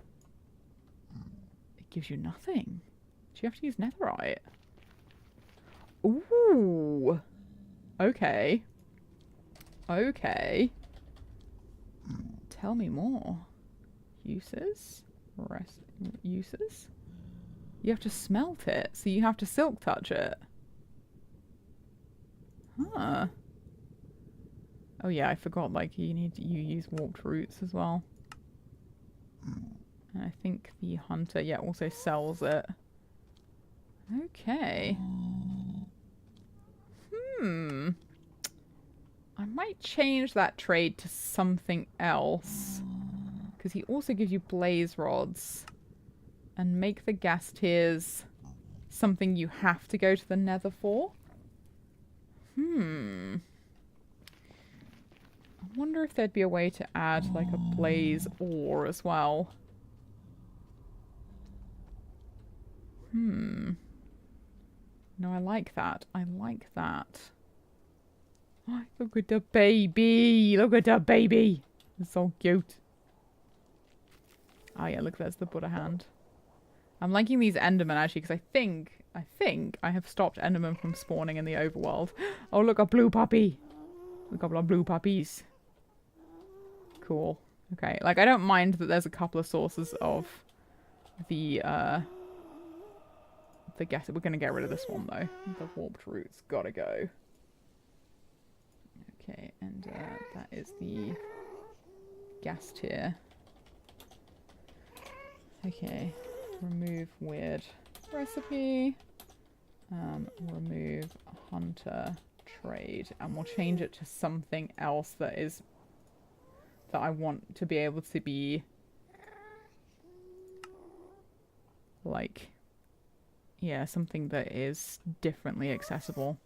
It gives you nothing. Do you have to use netherite? Ooh. Okay. Okay. Tell me more. Uses? Uses? You have to smelt it, so you have to silk touch it. Huh. Oh yeah, I forgot, like, you use warped roots as well. And I think the hunter, yeah, also sells it. Okay. I might change that trade to something else. Because he also gives you blaze rods. And make the gas tiers something you have to go to the nether for. I wonder if there'd be a way to add like a blaze ore as well. No, I like that. I like that. Oh, look at the baby. Look at the baby. It's so cute. Oh yeah, look, there's the Buddha hand. I'm liking these Endermen actually because I think I have stopped Endermen from spawning in the overworld. Oh, look, a blue puppy. A couple of blue puppies. Cool. Okay, like I don't mind that there's a couple of sources of the gas. We're gonna get rid of this one though. The warped roots gotta go. Okay, and that is the gas tier. Okay, remove weird recipe. Remove hunter trade, and we'll change it to something else that I want to be able to be like, yeah, something that is differently accessible.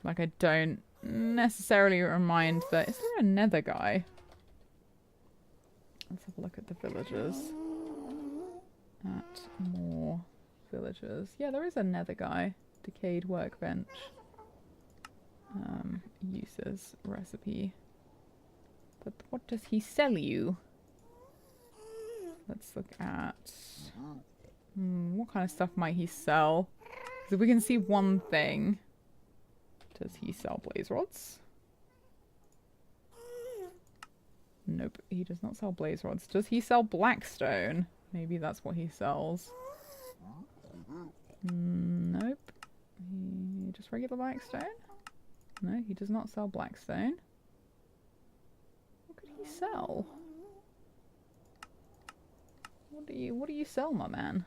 Like I don't necessarily remind that. Is there a nether guy? Let's have a look at the villagers. At more villagers. Yeah, there is a nether guy. Decayed workbench. Uses recipe. But what does he sell you? Let's look at... what kind of stuff might he sell? So we can see one thing. Does he sell blaze rods? Nope, he does not sell blaze rods. Does he sell blackstone? Maybe that's what he sells. Nope. Just regular blackstone? No, he does not sell blackstone. What could he sell? What do you sell, my man?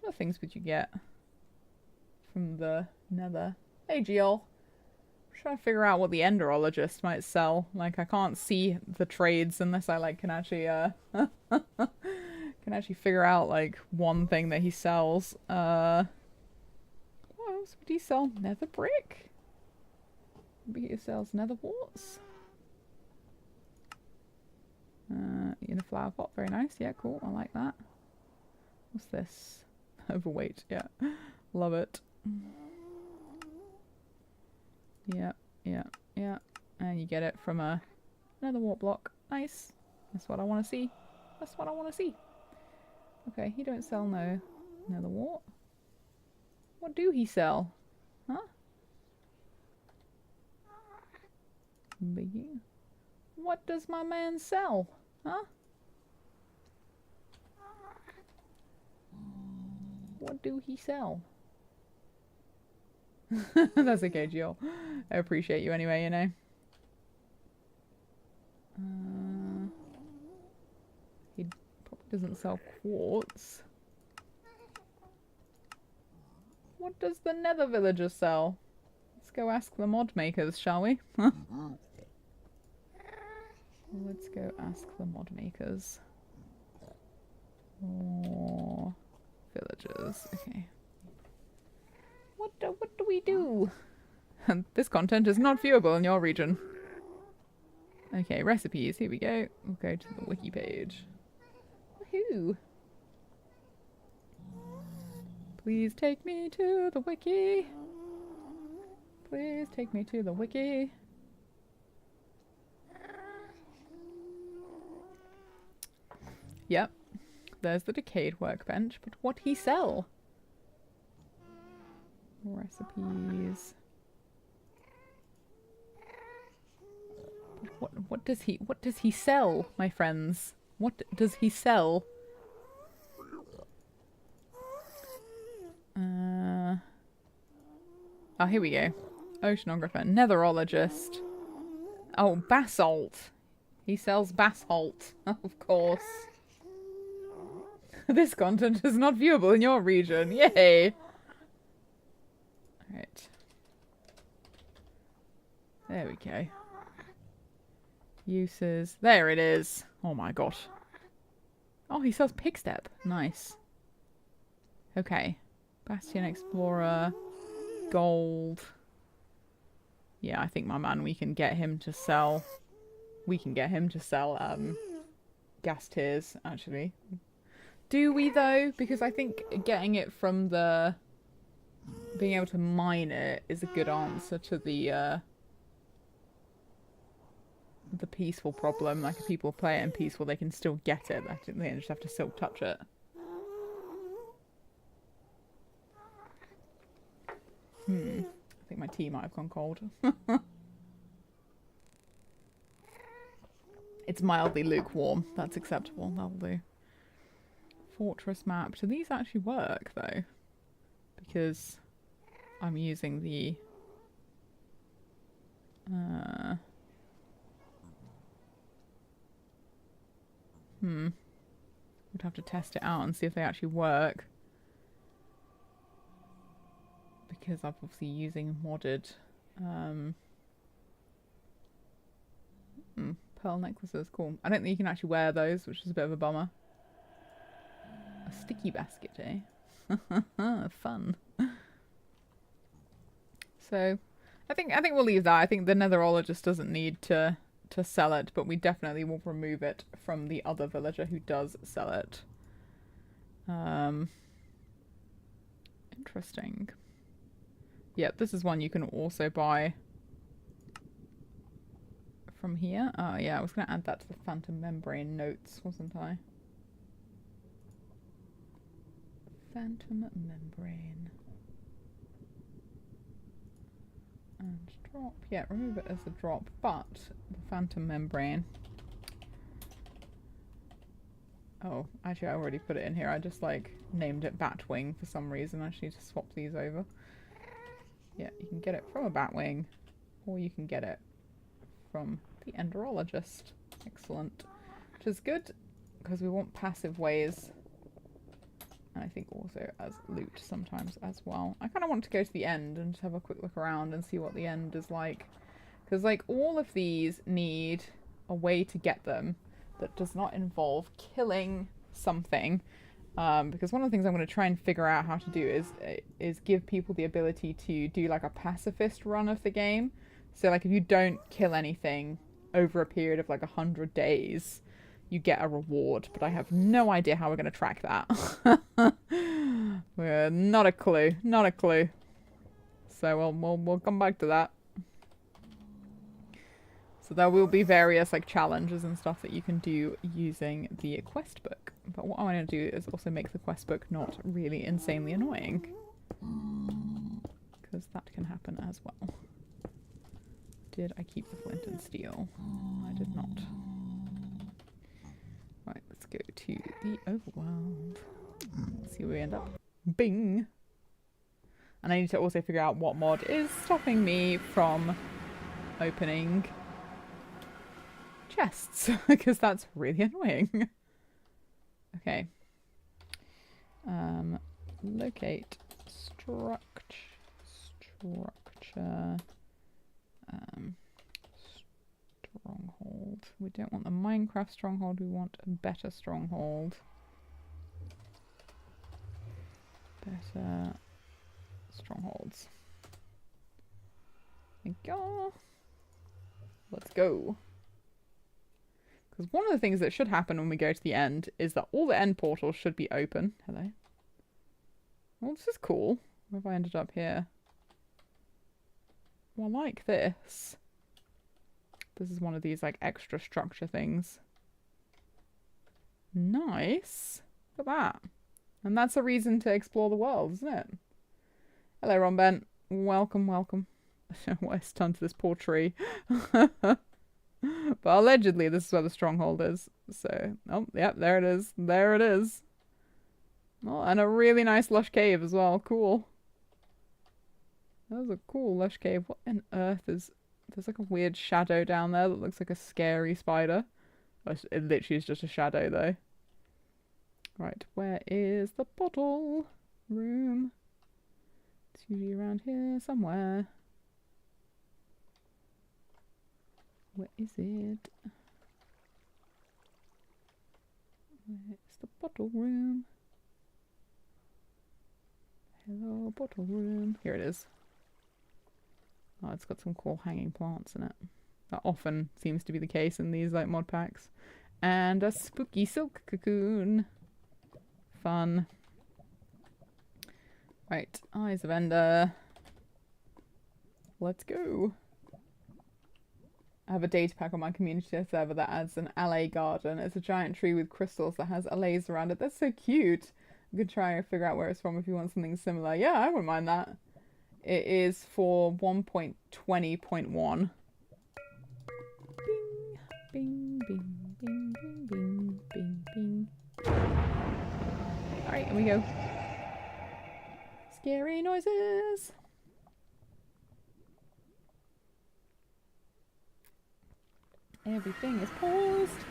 What other things would you get from the nether? Hey, Jill. I'm trying to figure out what the enderologist might sell. Like, I can't see the trades unless I, like, can actually, can actually figure out, like, one thing that he sells. What else would he sell? Nether brick? Maybe he sells nether warts? In a flower pot. Very nice. Yeah, cool. I like that. What's this? Overweight. Yeah. Love it. Yeah, yeah, yeah. And you get it from another wart block. Nice. That's what I want to see. That's what I want to see. Okay, he don't sell no nether wart. What do he sell? Huh? Biggie. What does my man sell? Huh? What do he sell? That's okay, Jill. I appreciate you anyway, you know. He probably doesn't sell quartz. What does the nether villager sell? Let's go ask the mod makers, shall we? Let's go ask the mod makers. Or villagers. Okay. What do we do? This content is not viewable in your region. Okay, recipes. Here we go. We'll go to the wiki page. Woohoo! Please take me to the wiki. Please take me to the wiki. Yep. There's the decayed workbench, but what he sell? Recipes. What does he sell, my friends? What does he sell? Oh, here we go. Oceanographer, netherologist. Oh, basalt. He sells basalt, of course. This content is not viewable in your region. Yay! Alright. There we go. Uses. There it is. Oh my gosh. Oh, he sells pigstep. Nice. Okay. Bastion Explorer. Gold. Yeah, I think my man, we can get him to sell. We can get him to sell gas tiers, actually. Do we though? Because I think getting it from the being able to mine it is a good answer to the peaceful problem. Like if people play it in peaceful, they can still get it. I think they just have to silk touch it. I think my tea might have gone cold. It's mildly lukewarm. That's acceptable. That'll do. Fortress map. Do these actually work though? Because I'm using the We'd have to test it out and see if they actually work. Because I'm obviously using modded pearl necklaces. Cool. I don't think you can actually wear those, which is a bit of a bummer. A sticky basket, eh? Fun. So, I think we'll leave that. I think the netherologist doesn't need to sell it, but we definitely will remove it from the other villager who does sell it. Interesting. Yep, this is one you can also buy from here. Oh yeah, I was going to add that to the phantom membrane notes, wasn't I? Phantom membrane. And drop. Yeah, remove it as a drop, but the phantom membrane. Oh, actually I already put it in here. I just like named it Batwing for some reason. I just need to swap these over. Yeah, you can get it from a Batwing, or you can get it from the Enderologist. Excellent. Which is good, because we want passive ways. And I think also as loot sometimes as well. I kind of want to go to the end and just have a quick look around and see what the end is like. Because like all of these need a way to get them that does not involve killing something. Because one of the things I'm going to try and figure out how to do is give people the ability to do like a pacifist run of the game. So like if you don't kill anything over a period of like 100 days, you get a reward. But I have no idea how we're going to track that. We're not a clue. Not a clue. So we'll come back to that. So there will be various like challenges and stuff that you can do using the quest book. But what I want to do is also make the quest book not really insanely annoying. Because that can happen as well. Did I keep the flint and steel? I did not. Right, let's go to the overworld. Let's see where we end up. Bing! And I need to also figure out what mod is stopping me from opening chests, because that's really annoying. Okay. Locate structure. Stronghold. We don't want the Minecraft stronghold, we want a better stronghold. Better strongholds. There we go. Let's go. Because one of the things that should happen when we go to the end is that all the end portals should be open. Hello. Well, this is cool. Where have I ended up here? Well, I like this. This is one of these, like, extra structure things. Nice. Look at that. And that's a reason to explore the world, isn't it? Hello, Ron Bent. Welcome, welcome. I don't know what it's done to this poor tree. But allegedly, this is where the stronghold is. So, oh, yep, there it is. There it is. Oh, and a really nice lush cave as well. Cool. That was a cool lush cave. What on earth is... There's like a weird shadow down there that looks like a scary spider. It literally is just a shadow, though. Right, where is the bottle room? It's usually around here somewhere. Where is it? Where's the bottle room? Hello, bottle room. Here it is. Oh, it's got some cool hanging plants in it. That often seems to be the case in these like mod packs. And a spooky silk cocoon. Fun. Right, Eyes of Ender. Let's go. I have a data pack on my community server that adds an alley garden. It's a giant tree with crystals that has allays around it. That's so cute. You could try and figure out where it's from if you want something similar. Yeah, I wouldn't mind that. It is for 1.20.1. Bing, bing, bing, bing, bing, bing, bing, bing. Alright, here we go. Scary noises. Everything is paused.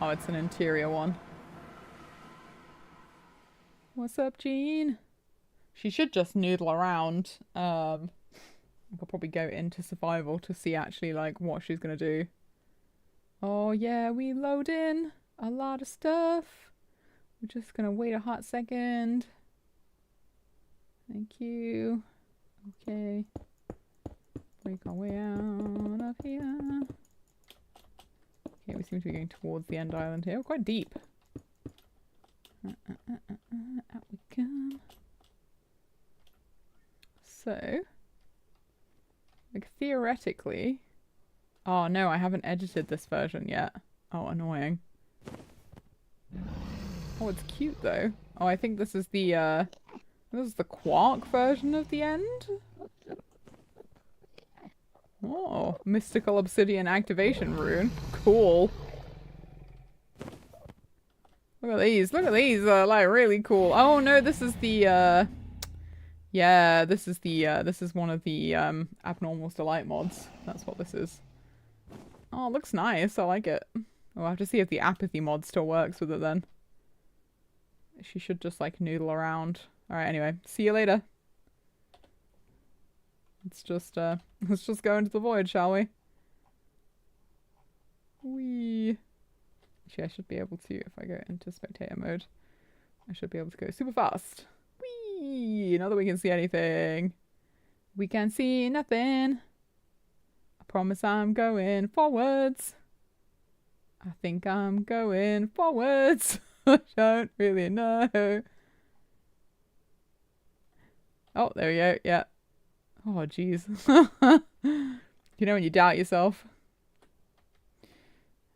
Oh, it's an interior one. What's up, Jean? She should just noodle around. I could probably go into survival to see actually like what she's gonna do. Oh yeah, we load in a lot of stuff. We're just gonna wait a hot second. Thank you. Okay. Break our way out of here. Okay, we seem to be going towards the end island here. We're quite deep. Out we come. So, like theoretically... Oh no, I haven't edited this version yet. Oh, annoying. Oh, it's cute though. Oh, I think this is the, this is the Quark version of the end? Oh, mystical obsidian activation rune. Cool. Look at these. Look at these. Like really cool. Oh no, this is the yeah, this is the this is one of the Abnormal's Delight mods. That's what this is. Oh, it looks nice. I like it. We'll have to see if the apathy mod still works with it then. She should just like noodle around. Alright, anyway. See you later. Let's just go into the void, shall we? Whee. Actually, I should be able to, if I go into spectator mode, I should be able to go super fast. Whee! Not that we can see anything. We can see nothing. I promise I'm going forwards. I think I'm going forwards. I don't really know. Oh, there we go. Yeah. Oh, jeez. You know when you doubt yourself.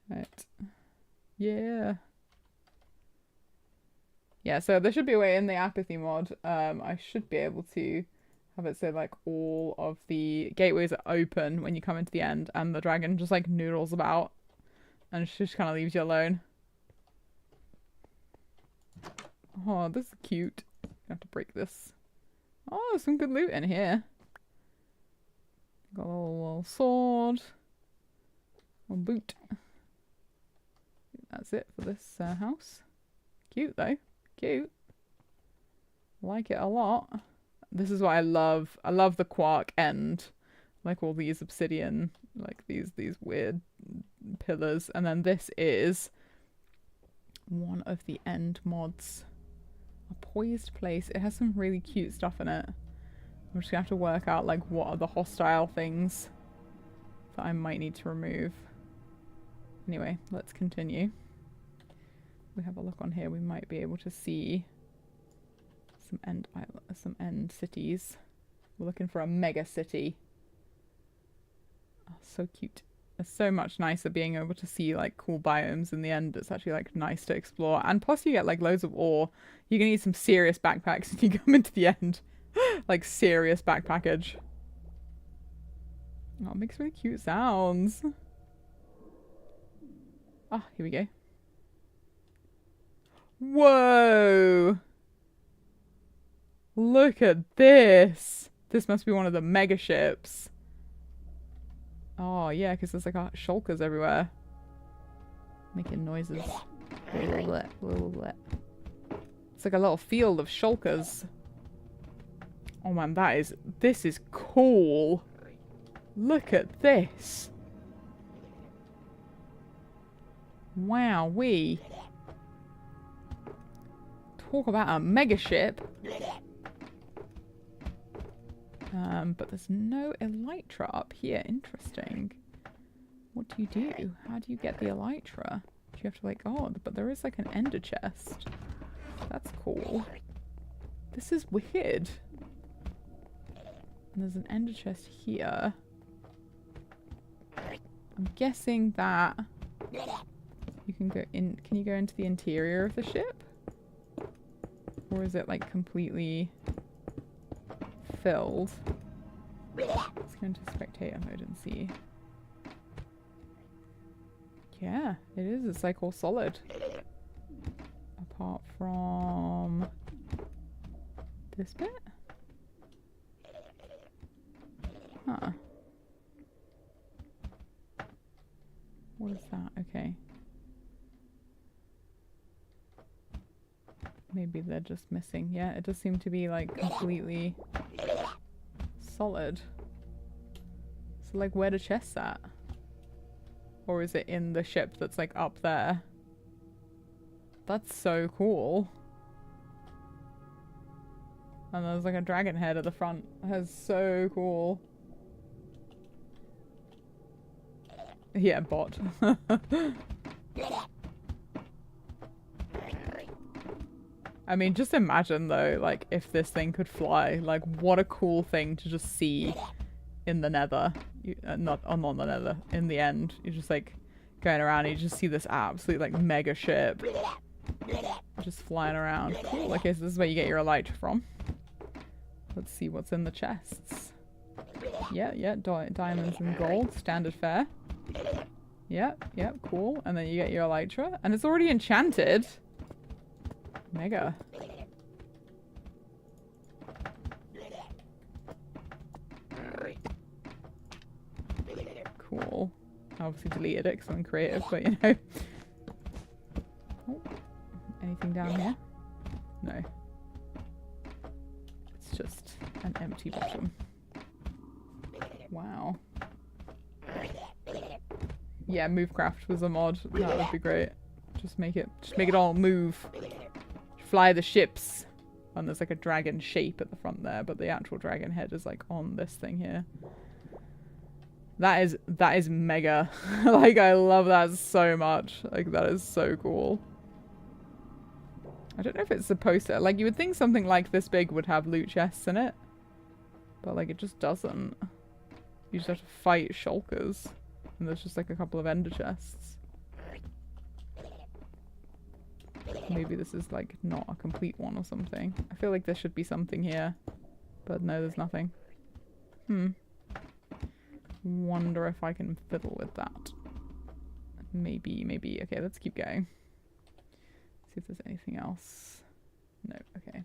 Right. Yeah. Yeah, so there should be a way in the apathy mod. I should be able to have it say like all of the gateways are open when you come into the end, and the dragon just like noodles about and she just kind of leaves you alone. Oh, this is cute. I have to break this. Oh, some good loot in here. Got a little sword. A boot. That's it for this house. Cute though. Cute. Like it a lot. This is what I love. I love the quark end. Like all these obsidian, like these weird pillars. And then this is one of the end mods. A poised place. It has some really cute stuff in it. I'm just gonna have to work out like what are the hostile things that I might need to remove. Anyway, let's continue. We have a look on here. We might be able to see some end cities. We're looking for a mega city. Oh, so cute. It's so much nicer being able to see like cool biomes in the end. It's actually like nice to explore. And plus you get like loads of ore. You're gonna need some serious backpacks if you come into the end. Like serious backpackage. Oh, it makes really cute sounds. Ah, here we go. Whoa! Look at this! This must be one of the mega ships. Oh, yeah, because there's like shulkers everywhere. Making noises. It's like a little field of shulkers. Oh man, this is cool. Look at this. Wowee. Talk about a mega ship. But there's no elytra up here. Interesting. What do you do? How do you get the elytra? Do you have to like, oh, but there is like an ender chest. That's cool. This is weird. And there's an ender chest here. I'm guessing that you can go in. Can you go into the interior of the ship? Or is it like completely filled? Let's go into spectator mode and see. Yeah, it is. It's like all solid. Apart from this bit? Huh. What is that? Okay. Maybe they're just missing. Yeah, it does seem to be like completely solid. So like where the chest's at? Or is it in the ship that's like up there? That's so cool. And there's like a dragon head at the front. That's so cool. Yeah, bot. I mean, just imagine though, like, if this thing could fly. Like, what a cool thing to just see in the nether. Not the nether. In the end. You're just, like, going around and you just see this absolute, like, mega ship. Just flying around. Cool. Okay, so this is where you get your elytra from. Let's see what's in the chests. Yeah, diamonds and gold. Standard fare. Yep, cool. And then you get your elytra. And it's already enchanted. Mega. Cool. I obviously deleted it because I'm creative, but you know. Oh, anything down here? No. It's just an empty bottom. Wow. Yeah, Movecraft was a mod. That would be great. Just make it all move. Fly the ships. And there's like a dragon shape at the front there, but the actual dragon head is like on this thing here. That is mega. Like, I love that so much. Like, that is so cool. I don't know if it's supposed to, like, you would think something like this big would have loot chests in it, but like it just doesn't. You just have to fight shulkers, and there's just like a couple of ender chests. Maybe this is like not a complete one or something. I feel like there should be something here, But no, there's nothing. Wonder if I can fiddle with that. Maybe, maybe. Okay, let's keep going. See if there's anything else. No, okay.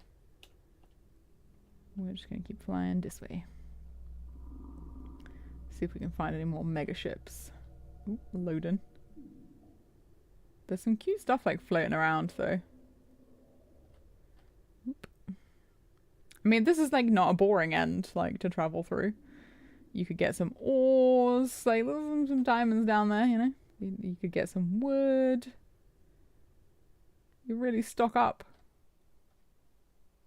We're just gonna keep flying this way. See if we can find any more mega ships. Ooh, loading. There's some cute stuff like floating around though. Oop. I mean, this is like not a boring end like to travel through. You could get some ores, like there's some diamonds down there, you know. You could get some wood. You really stock up.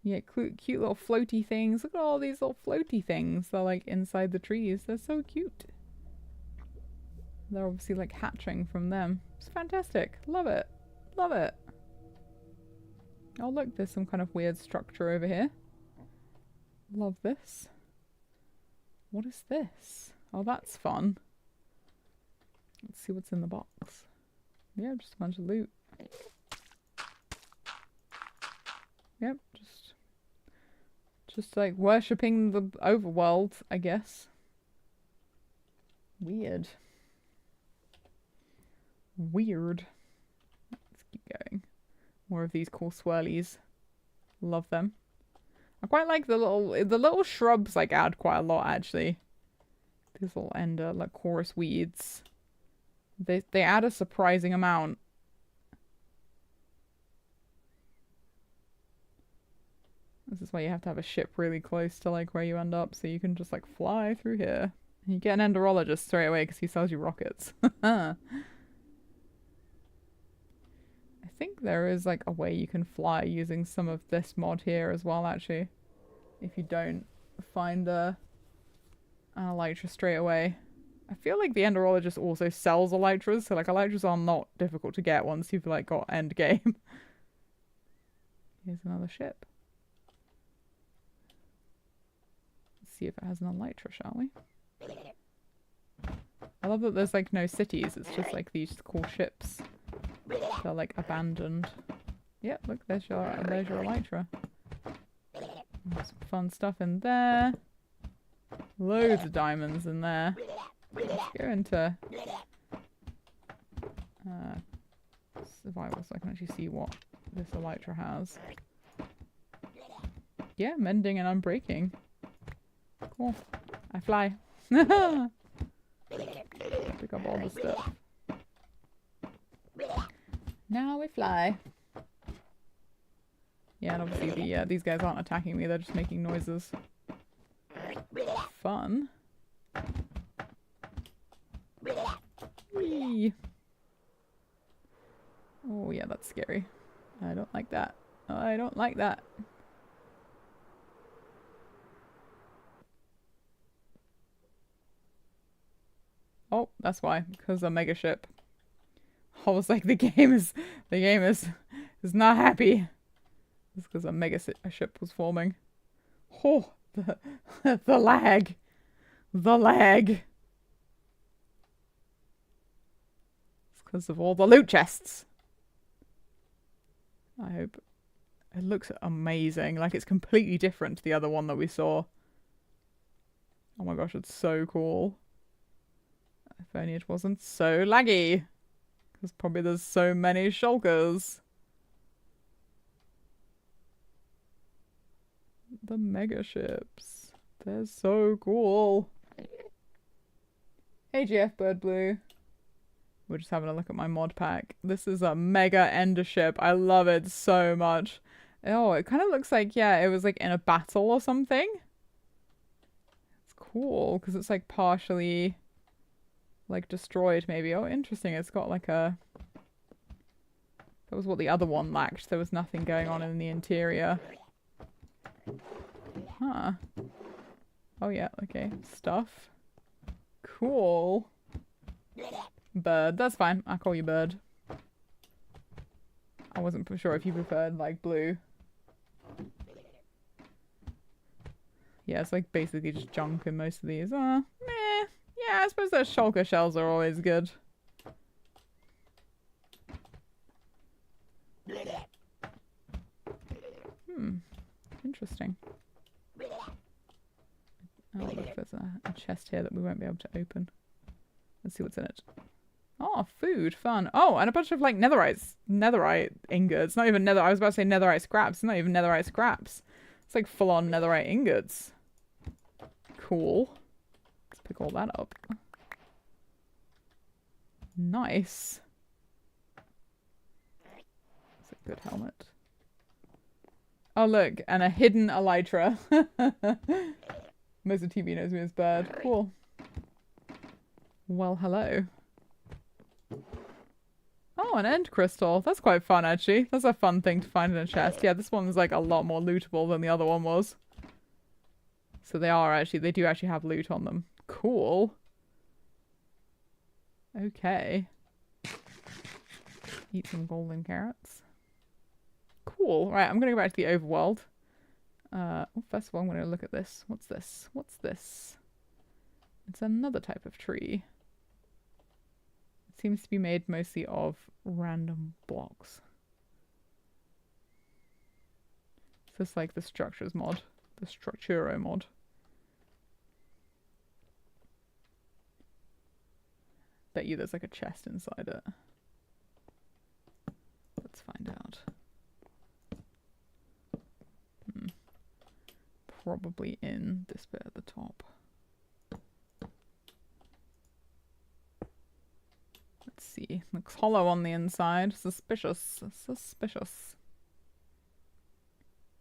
Yeah, cute little floaty things. Look at all these little floaty things. They're like inside the trees. They're so cute. They're obviously like hatching from them. It's fantastic. Love it. Love it. Oh look, there's some kind of weird structure over here. Love this. What is this? Oh, that's fun. Let's see what's in the box. Yeah, just a bunch of loot. Yep, just like worshipping the overworld, I guess. Weird. Weird. Let's keep going. More of these cool swirlies. Love them. I quite like the little shrubs like add quite a lot actually. These little ender like chorus weeds. They add a surprising amount. This is why you have to have a ship really close to like where you end up so you can just like fly through here. And you get an enderologist straight away because he sells you rockets. I think there is like a way you can fly using some of this mod here as well actually. If you don't find an elytra straight away. I feel like the enderologist also sells elytras, so like elytras are not difficult to get once you've like got end game. Here's another ship. See if it has an elytra, shall we? I love that there's like no cities, it's just like these cool ships. They're like abandoned. Yep, look, there's your elytra. Some fun stuff in there. Loads of diamonds in there. Let's go into survival so I can actually see what this elytra has. Yeah, mending and unbreaking. Cool. I fly. Pick up all the stuff. Now we fly. Yeah, and obviously these guys aren't attacking me, they're just making noises. Fun. Whee. Oh yeah, that's scary. I don't like that. I don't like that. Oh, that's why, because a mega ship. I was like, the game is not happy. It's because a mega ship was forming. Oh, the lag, the lag. It's because of all the loot chests. I hope it looks amazing. Like it's completely different to the other one that we saw. Oh my gosh, it's so cool. If only it wasn't so laggy. Because probably there's so many shulkers. The mega ships. They're so cool. Hey GF Bird Blue. We're just having a look at my mod pack. This is a mega ender ship. I love it so much. Oh, it kind of looks like, yeah, it was like in a battle or something. It's cool because it's like partially like destroyed maybe. Oh, interesting. It's got like a... That was what the other one lacked. There was nothing going on in the interior. Huh. Oh yeah, okay. Stuff. Cool. Bird. That's fine. I'll call you Bird. I wasn't sure if you preferred like blue. Yeah, it's like basically just junk in most of these. Meh. Yeah, I suppose those shulker shells are always good. Interesting. Oh, look, there's a chest here that we won't be able to open. Let's see what's in it. Oh, food, fun. Oh, and a bunch of like netherite ingots. Not even nether. I was about to say netherite scraps. It's not even netherite scraps. It's like full-on netherite ingots. Cool. Let's pick all that up. Nice. That's a good helmet. Oh, look, and a hidden elytra. Most of TV knows me as Bird. Cool. Well, hello. Oh, an end crystal. That's quite fun, actually. That's a fun thing to find in a chest. Yeah, this one's like a lot more lootable than the other one was. So they do actually have loot on them. Cool. Okay. Eat some golden carrots. Cool. Right, I'm going to go back to the overworld. First of all, I'm going to look at this. What's this? What's this? It's another type of tree. It seems to be made mostly of random blocks. Is this like the structures mod? The structuro mod? Bet you there's like a chest inside it. Let's find out. Probably in this bit at the top. Let's see. Looks hollow on the inside. Suspicious. Suspicious.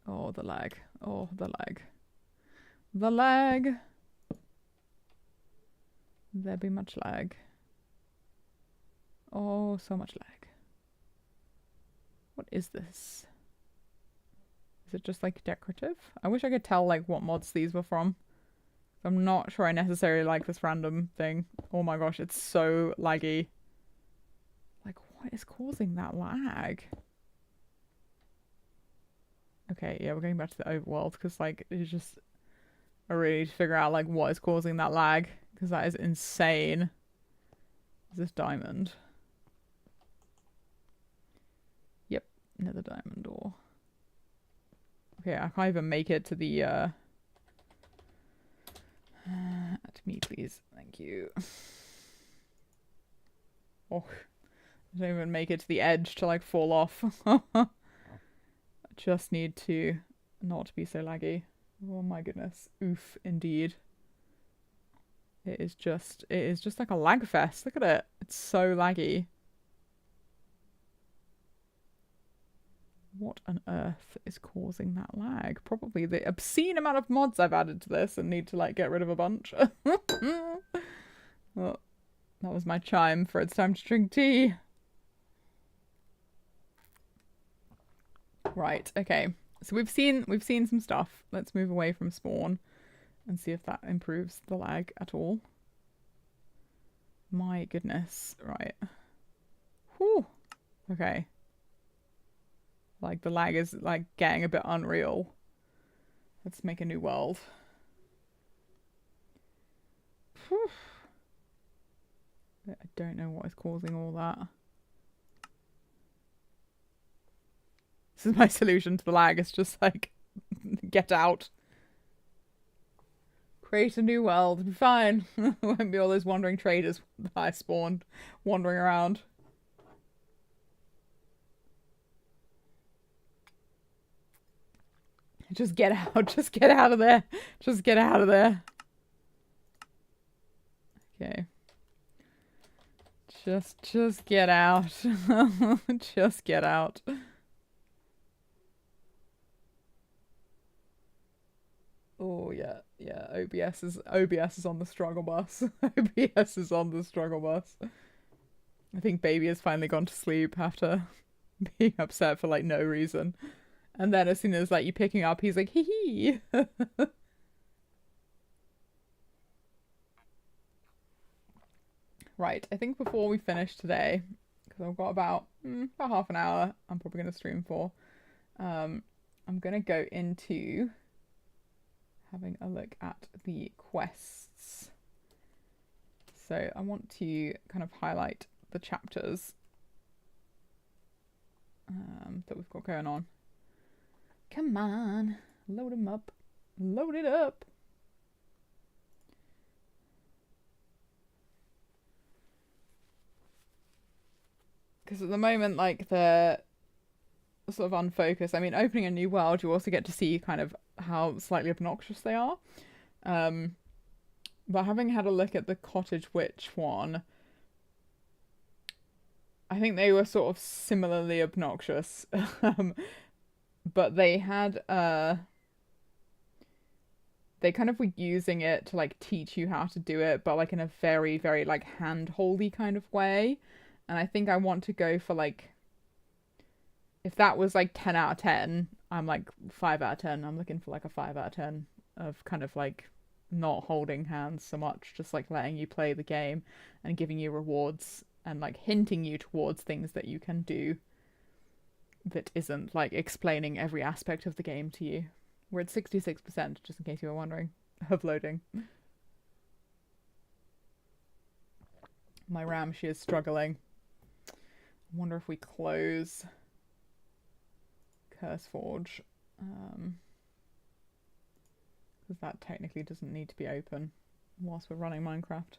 Oh, the lag. Oh, the lag. The lag. There be much lag. Oh, so much lag. What is this? Is it just like decorative? I wish I could tell like what mods these were from. I'm not sure I necessarily like this random thing. Oh my gosh, it's so laggy. Like, what is causing that lag? Okay, yeah, we're going back to the overworld because like it's just I really need to figure out like what is causing that lag because that is insane. Is this diamond? Yep, another diamond door. Okay, I can't even make it to the, to me, please. Thank you. Oh, I don't even make it to the edge to, like, fall off. I just need to not be so laggy. Oh my goodness. Oof, indeed. It is just like a lag fest. Look at it. It's so laggy. What on earth is causing that lag? Probably the obscene amount of mods I've added to this and need to like get rid of a bunch. Well, that was my chime for it's time to drink tea. Right, okay. So we've seen some stuff. Let's move away from spawn and see if that improves the lag at all. My goodness. Right. Whew. Okay. Like, the lag is, like, getting a bit unreal. Let's make a new world. Whew. I don't know what is causing all that. This is my solution to the lag. It's just, like, get out. Create a new world. Be fine. Won't be all those wandering traders that I spawned wandering around. Just get out. Just get out of there. Just get out of there. Okay. Just get out. Just get out. Oh yeah. Yeah, OBS is on the struggle bus. OBS is on the struggle bus. I think baby has finally gone to sleep after being upset for like no reason. And then as soon as like you picking up, he's like, hee hee. Right, I think before we finish today, because I've got about half an hour I'm probably going to stream for, I'm going to go into having a look at the quests. So I want to kind of highlight the chapters that we've got going on. Come on, load them up. Load it up. Because at the moment, like, they're sort of unfocused. I mean, opening a new world, you also get to see kind of how slightly obnoxious they are. But having had a look at the Cottage Witch one, I think they were sort of similarly obnoxious. But they had they kind of were using it to like teach you how to do it, but like in a very, very like hand-holdy kind of way. And I think I want to go for like, if that was like 10 out of 10, I'm like 5 out of 10. I'm looking for like a 5 out of 10 of kind of like not holding hands so much, just like letting you play the game and giving you rewards and like hinting you towards things that you can do that isn't like explaining every aspect of the game to you. We're at 66%, just in case you were wondering, of loading. My RAM, she is struggling. I wonder if we close CurseForge, because that technically doesn't need to be open whilst we're running Minecraft.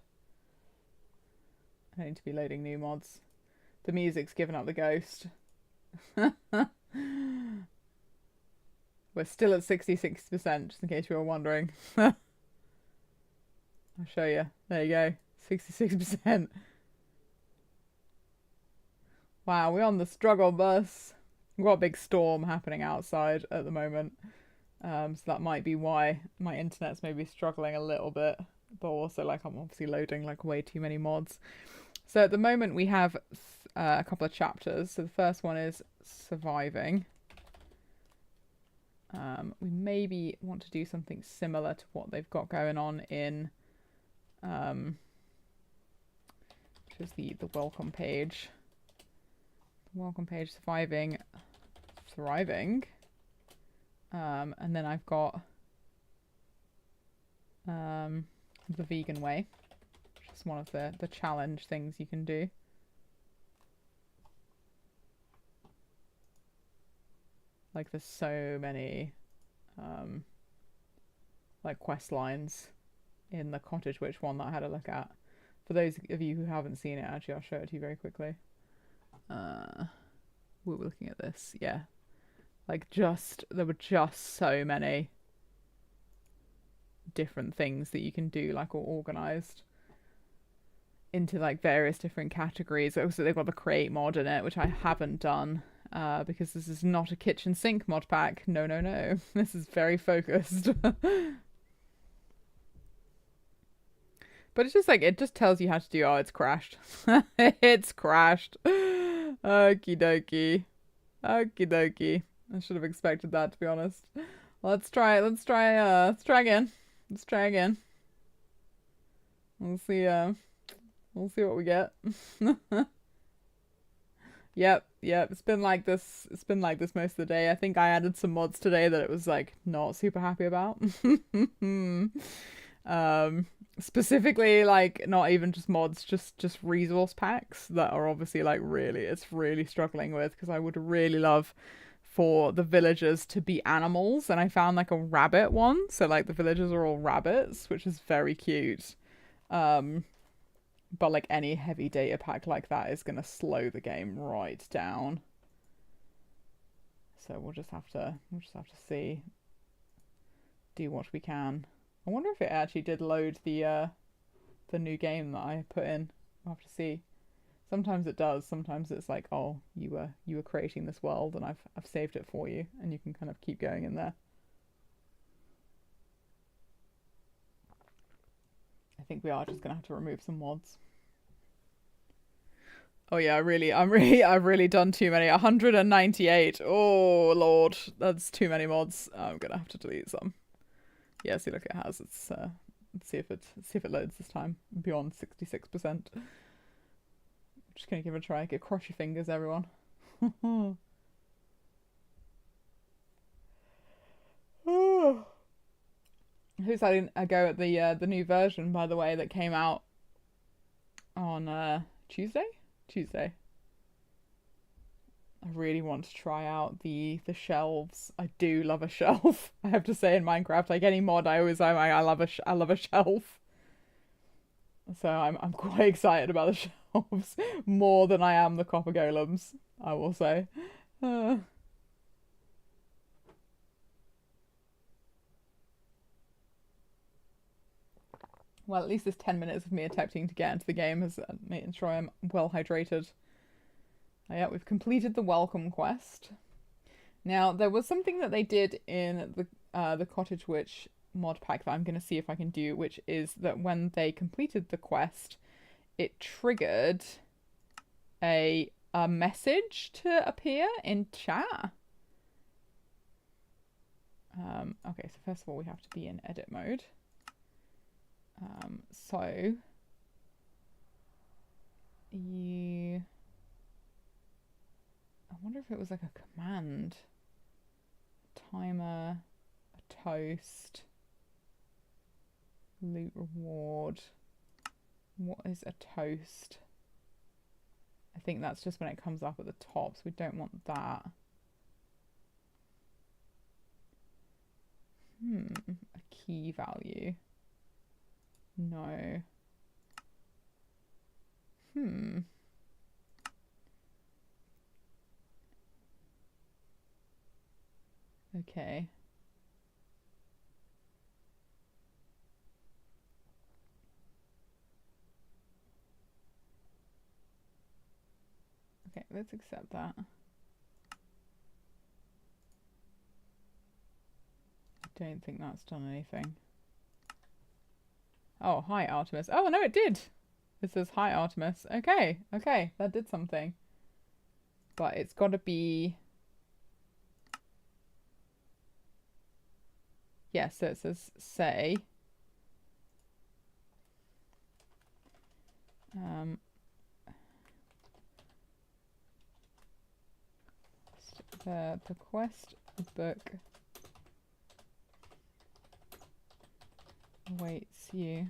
I need to be loading new mods. The music's given up the ghost. We're still at 66%, just in case you were wondering. I'll show you. There you go. 66%. Wow, we're on the struggle bus. We've got a big storm happening outside at the moment. So that might be why my internet's maybe struggling a little bit. But also, like, I'm obviously loading, like, way too many mods. So at the moment, we have a couple of chapters. So the first one is surviving. We maybe want to do something similar to what they've got going on in, which is the welcome page. The welcome page, surviving, thriving. And then I've got the vegan way, which is one of the challenge things you can do. Like, there's so many like quest lines in the Cottage Witch one that I had a look at. For those of you who haven't seen it, actually, I'll show it to you very quickly. We were looking at this, yeah. Like, there were just so many different things that you can do, like, all organised into like various different categories. Also, they've got the create mod in it, which I haven't done. Because this is not a kitchen sink mod pack. No, no, no. This is very focused. But it's just like, it just tells you how to do, oh, it's crashed. It's crashed. Okie dokie. Okie dokie. I should have expected that, to be honest. Let's try again. Let's try again. We'll see what we get. Yep. It's been like this most of the day. I think I added some mods today that it was like not super happy about. Specifically, like, not even just mods, just resource packs that are obviously like it's really struggling with, because I would really love for the villagers to be animals, and I found like a rabbit one, so like the villagers are all rabbits, which is very cute. But like any heavy data pack like that is gonna slow the game right down. So we'll just have to see, do what we can. I wonder if it actually did load the new game that I put in. I'll have to see. Sometimes it does. Sometimes it's like, oh, you were creating this world and I've saved it for you, and you can kind of keep going in there. I think we are just gonna have to remove some mods. Oh yeah, I've really done too many. 198. Oh lord, that's too many mods. I'm gonna have to delete some. Yeah, see, look, it has. It's let's see if it loads this time beyond 66%. Just gonna give it a try. Get cross your fingers, everyone. Who's having a go at the new version, by the way, that came out on Tuesday? Tuesday. I really want to try out the shelves. I do love a shelf. I have to say, in Minecraft, like any mod, I love a shelf. So I'm quite excited about the mobs more than I am the copper golems, I will say. Well, at least this 10 minutes of me attempting to get into the game has made sure I'm well hydrated. Oh, yeah, we've completed the welcome quest. Now, there was something that they did in the Cottage Witch mod pack that I'm going to see if I can do, which is that when they completed the quest, it triggered a message to appear in chat. Okay, so first of all, we have to be in edit mode. So you... I wonder if it was like a command. A timer, a toast, loot reward. What is a toast? I think that's just when it comes up at the top, so we don't want that. A key value. No. Okay. Okay, let's accept that. I don't think that's done anything. Oh, hi, Artemis. Oh, no, it did. It says, hi, Artemis. Okay, okay, that did something. But it's got to be... Yeah, so it says, say. The quest book awaits you.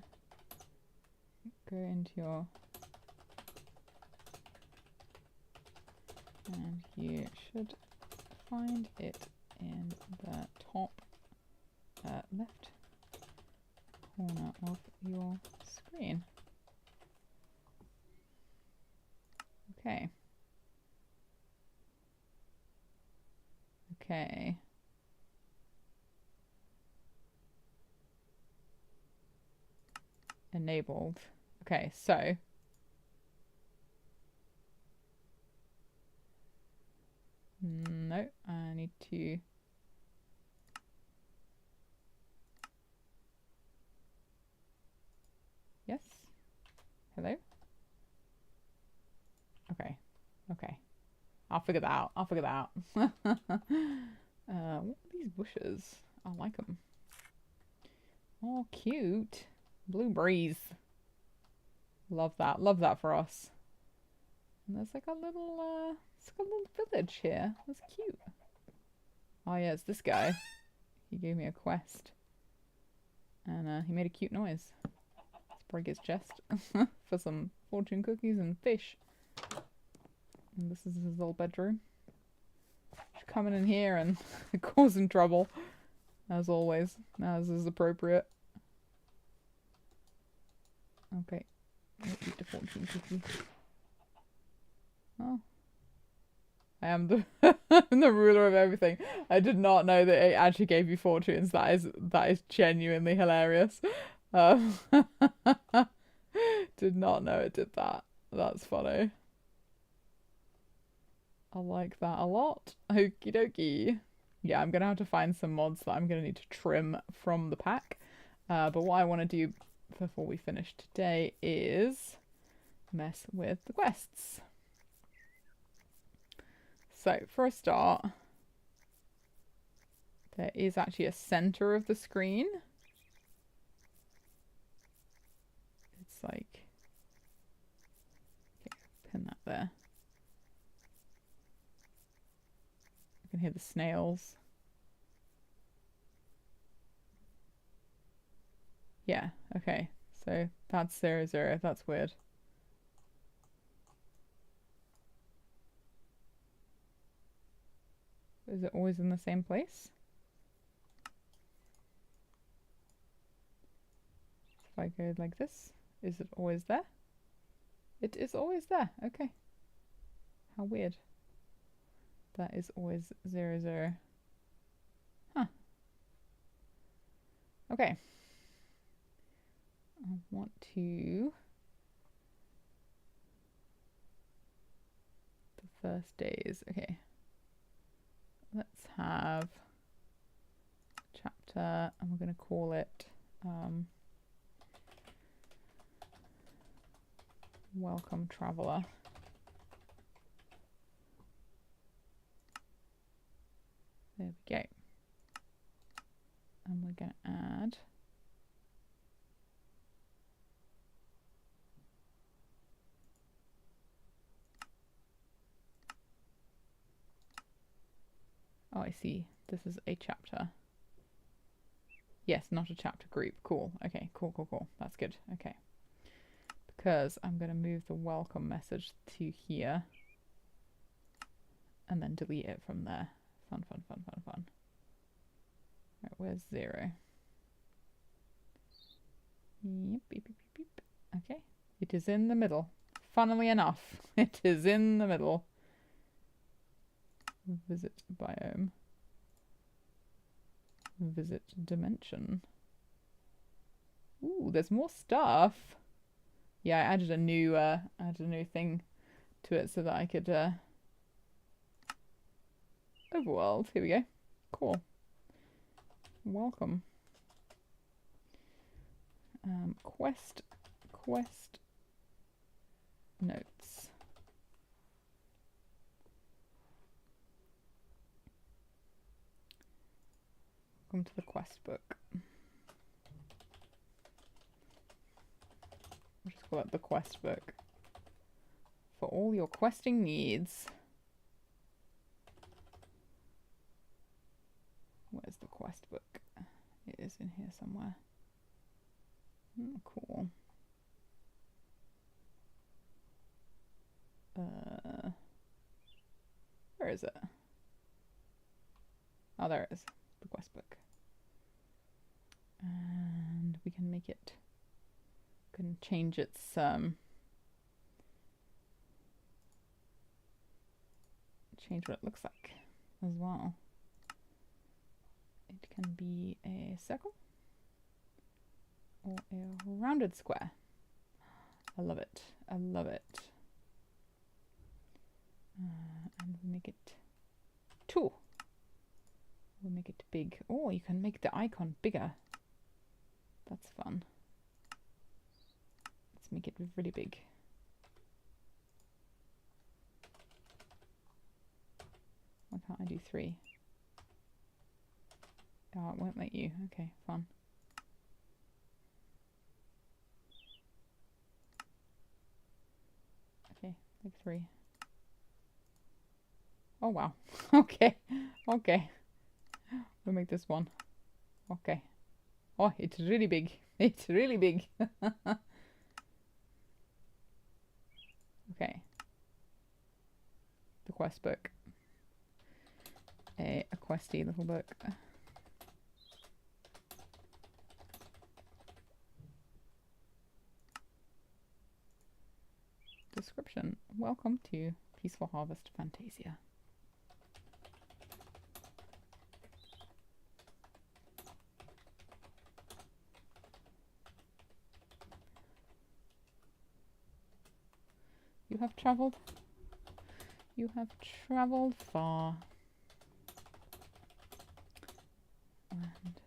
Go into your... And you should find it in the top left corner of your screen. Okay. Okay. Enabled. Okay, so no, I need to yes. Hello? Okay. Okay. I'll figure that out. I'll figure that out. What are these bushes? I like them. Oh, cute. Blueberries. Love that. Love that for us. And there's like a little, it's like a little village here. That's cute. Oh yeah, it's this guy. He gave me a quest. And he made a cute noise. Let's break his chest for some fortune cookies and fish. And this is his little bedroom. Just coming in here and causing trouble. As always. As is appropriate. Okay. Eat the fortune cookie. Oh. I am the I'm the ruler of everything. I did not know that it actually gave you fortunes. That is genuinely hilarious. Did not know it did that. That's funny. I like that a lot. Okie dokie. Yeah, I'm gonna have to find some mods that I'm gonna need to trim from the pack. But what I want to do before we finish today is mess with the quests. So for a start, there is actually a center of the screen. It's like, okay, pin that there. I can hear the snails. Yeah, okay. So that's 0, 0. That's weird. Is it always in the same place? If I go like this, is it always there? It is always there. Okay. How weird. That is always 0, 0. Huh. Okay. I want to... The first days. Okay. Let's have chapter, and we're going to call it Welcome Traveler. There we go. And we're going to add oh, I see. This is a chapter. Yes, not a chapter group. Cool. Okay, cool, cool, cool. That's good. Okay. Because I'm going to move the welcome message to here and then delete it from there. Fun, fun, fun, fun, fun. Right, where's 0? Yep, beep, beep, beep, beep. Okay. It is in the middle. Funnily enough, it is in the middle. Visit biome. Visit dimension. Ooh, there's more stuff. Yeah, I added a new thing to it so that I could overworld. Here we go. Cool. Welcome. Quest notes. Welcome to the quest book. We'll just call it the quest book. For all your questing needs. Where's the quest book? It is in here somewhere. Cool. Where is it? Oh, there it is. The quest book. And we can make it... can change its... change what it looks like as well. It can be a circle or a rounded square. I love it. I love it. And we make it 2. We'll make it big. Oh, you can make the icon bigger. That's fun. Let's make it really big. Why can't I do 3? Oh, it won't let you. Okay, fun. Okay, like 3. Oh, wow. Okay. Okay. We'll make this 1. Okay. Oh, it's really big. It's really big. Okay. The quest book. A questy little book. Description. Welcome to Peaceful Harvest Fantasia. You have traveled. You have traveled far. And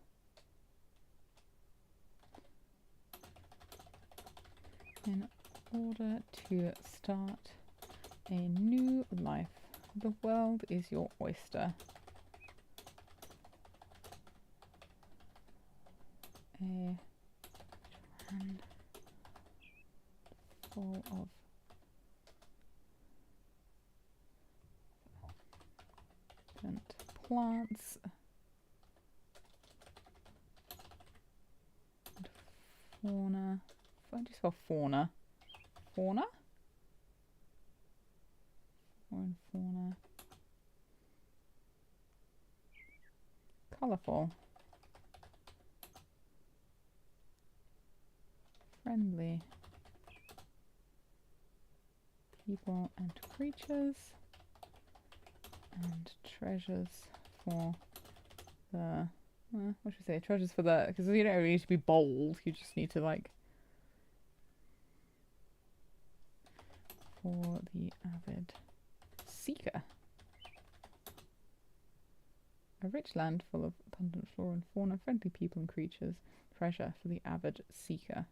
in order to start a new life, the world is your oyster. A land full of plants and fauna. How do you spell fauna? Fauna? Or fauna. Colourful. Friendly. people and creatures, and treasures for the, what should we say, treasures for the, because you don't really need to be bold, you just need to like, for the avid seeker. A rich land full of abundant flora and fauna, friendly people and creatures, treasure for the avid seeker.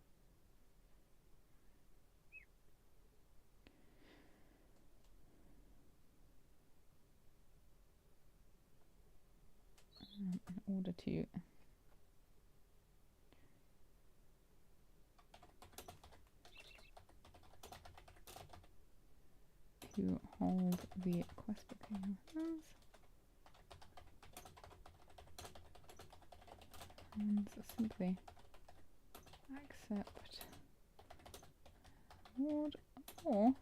In order to hold the quest book in your hands and simply accept reward or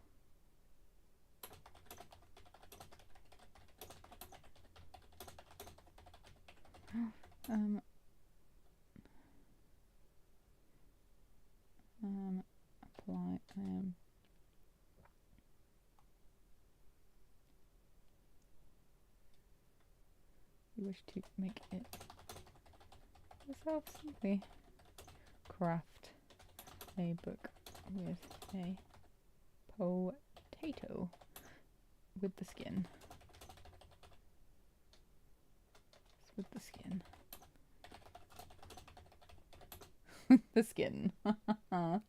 apply you wish to make it yourself, simply craft a book with a potato with the skin. Just with the skin. The skin. Yeah.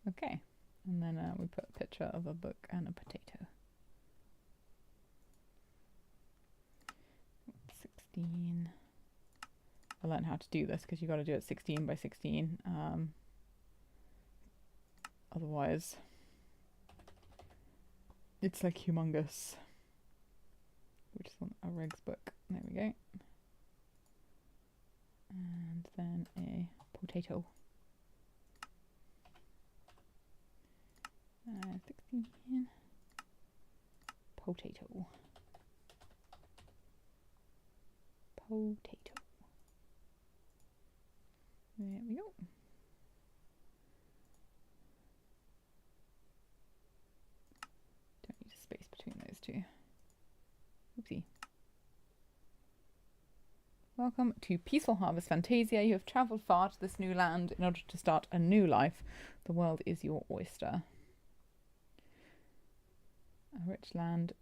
Okay, and then we put a picture of a book and a potato. 16. I learned how to do this because you got to do it 16 by 16. Otherwise, it's like humongous. We just want a Riggs book. There we go. And then a potato. 16. Potato. Potato. There we go. Don't need a space between those two. Oopsie. Welcome to Peaceful Harvest Fantasia. You have travelled far to this new land in order to start a new life. The world is your oyster. A rich land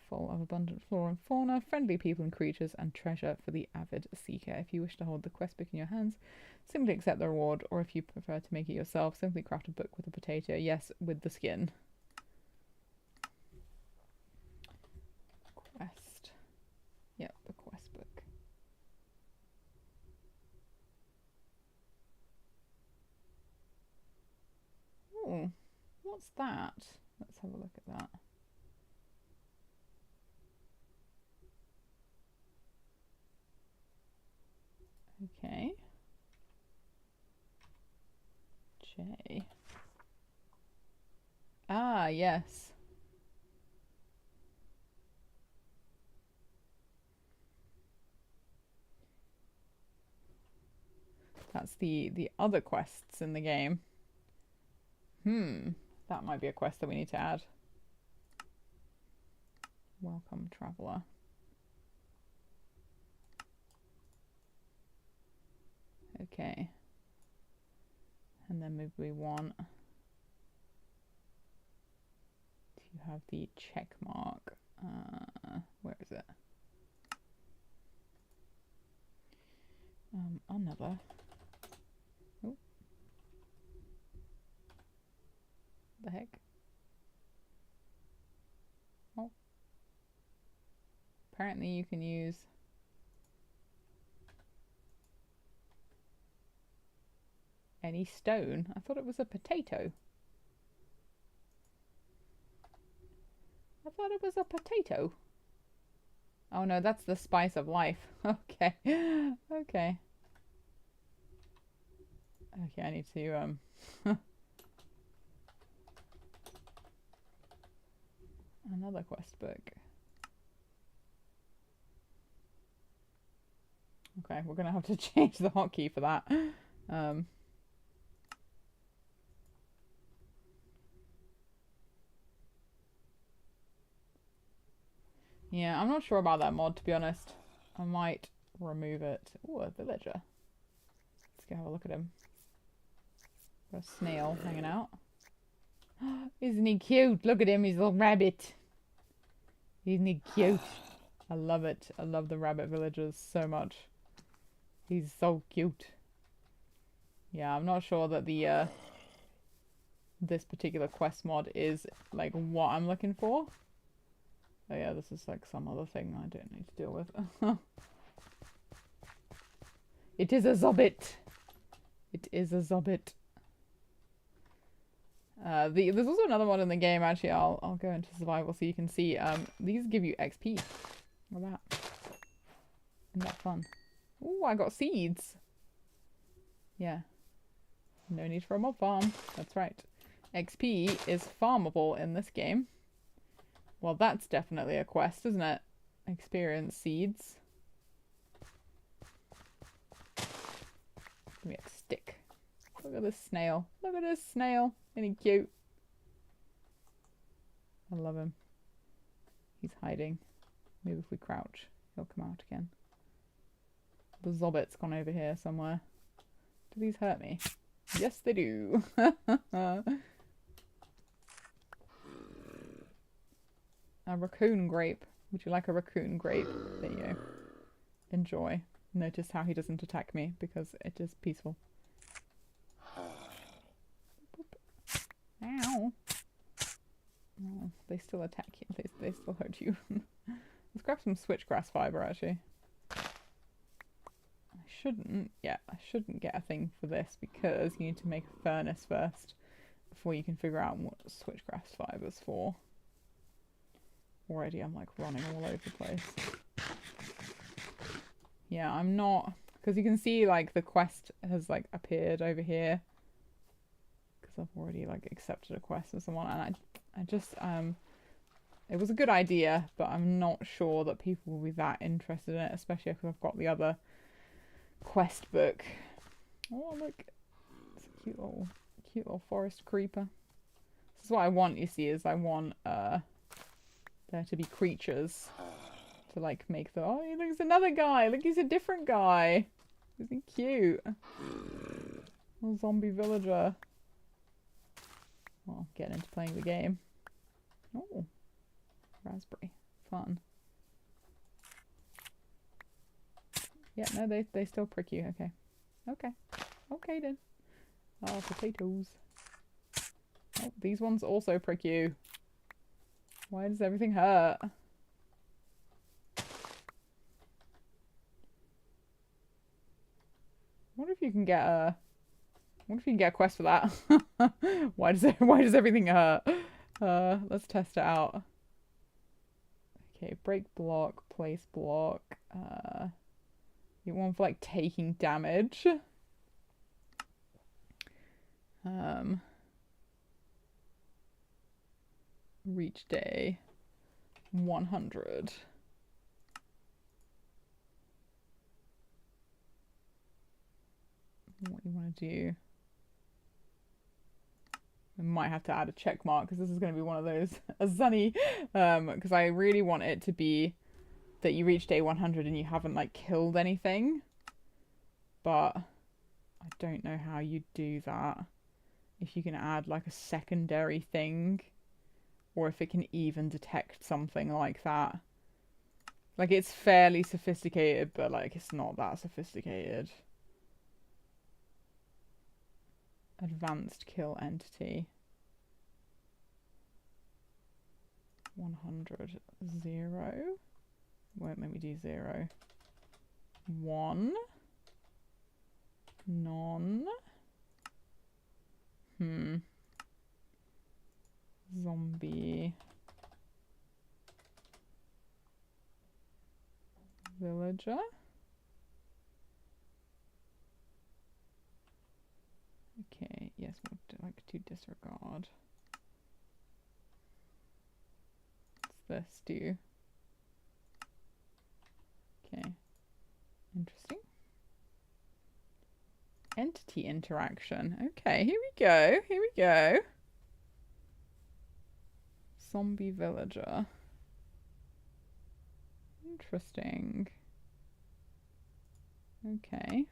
full of abundant flora and fauna, friendly people and creatures, and treasure for the avid seeker. If you wish to hold the quest book in your hands, simply accept the reward, or if you prefer to make it yourself, simply craft a book with a potato. Yes, with the skin. Quest. Yep, the quest book. Oh, what's that? Let's have a look at that. Okay. J. Ah, yes. That's the other quests in the game. That might be a quest that we need to add. Welcome, traveler. Okay. And then maybe we want to have the check mark. Where is it? Another. Oh. The heck? Oh. Apparently you can use any stone. I thought it was a potato. I thought it was a potato. Oh no, that's the spice of life. Okay. Okay. Okay, I need to another quest book. Okay, we're gonna have to change the hotkey for that. Yeah, I'm not sure about that mod, to be honest. I might remove it. Ooh, a villager. Let's go have a look at him. Got a snail hanging out. Isn't he cute? Look at him, he's a little rabbit. Isn't he cute? I love it. I love the rabbit villagers so much. He's so cute. Yeah, I'm not sure that the this particular quest mod is like what I'm looking for. Oh yeah, this is like some other thing I don't need to deal with. It is a zobbit. It is a zobbit. There's also another mod in the game. Actually, I'll go into survival so you can see. These give you XP. Look at that. Isn't that fun? Ooh, I got seeds. Yeah. No need for a mob farm. That's right. XP is farmable in this game. Well, that's definitely a quest, isn't it? Experience seeds. Give me a stick. Look at this snail. Look at this snail. Isn't he cute? I love him. He's hiding. Maybe if we crouch, he'll come out again. The zobbit's gone over here somewhere. Do these hurt me? Yes, they do. A raccoon grape. Would you like a raccoon grape? There you go. Enjoy. Notice how he doesn't attack me because it is peaceful. Ow. Oh, they still attack you. They still hurt you. Let's grab some switchgrass fiber actually. I shouldn't get a thing for this because you need to make a furnace first before you can figure out what switchgrass fiber's for. Already I'm like running all over the place. Yeah, I'm not, because you can see like the quest has like appeared over here because I've already like accepted a quest from someone, and I just it was a good idea, but I'm not sure that people will be that interested in it, especially because I've got the other quest book. Oh look, it's a cute little forest creeper. This is what I want, you see, is I want there to be creatures to like make the, oh look, there's another guy, look, he's a different guy. Isn't he cute? Little zombie villager. Oh, getting into playing the game. Oh, raspberry, fun. Yeah, no, they still prick you. Okay, okay then. Oh, potatoes. Oh, these ones also prick you. Why does everything hurt? What if you can get a? What if you can get a quest for that? Why does everything hurt? Let's test it out. Okay, break block, place block. You want for like taking damage. Reach day 100. What you want to do? I might have to add a check mark because this is going to be one of those a Zunny, because I really want it to be that you reach day 100 and you haven't like killed anything, but I don't know how you do that. If you can add like a secondary thing, or if it can even detect something like that. Like, it's fairly sophisticated, but like it's not that sophisticated. Advanced kill entity. 100. 0. Won't let me do 0. 1. None. Zombie. Villager. yes, would like to disregard. What's this do? Okay. Interesting. Entity interaction. Okay, here we go. Here we go. Zombie villager. Interesting. Okay.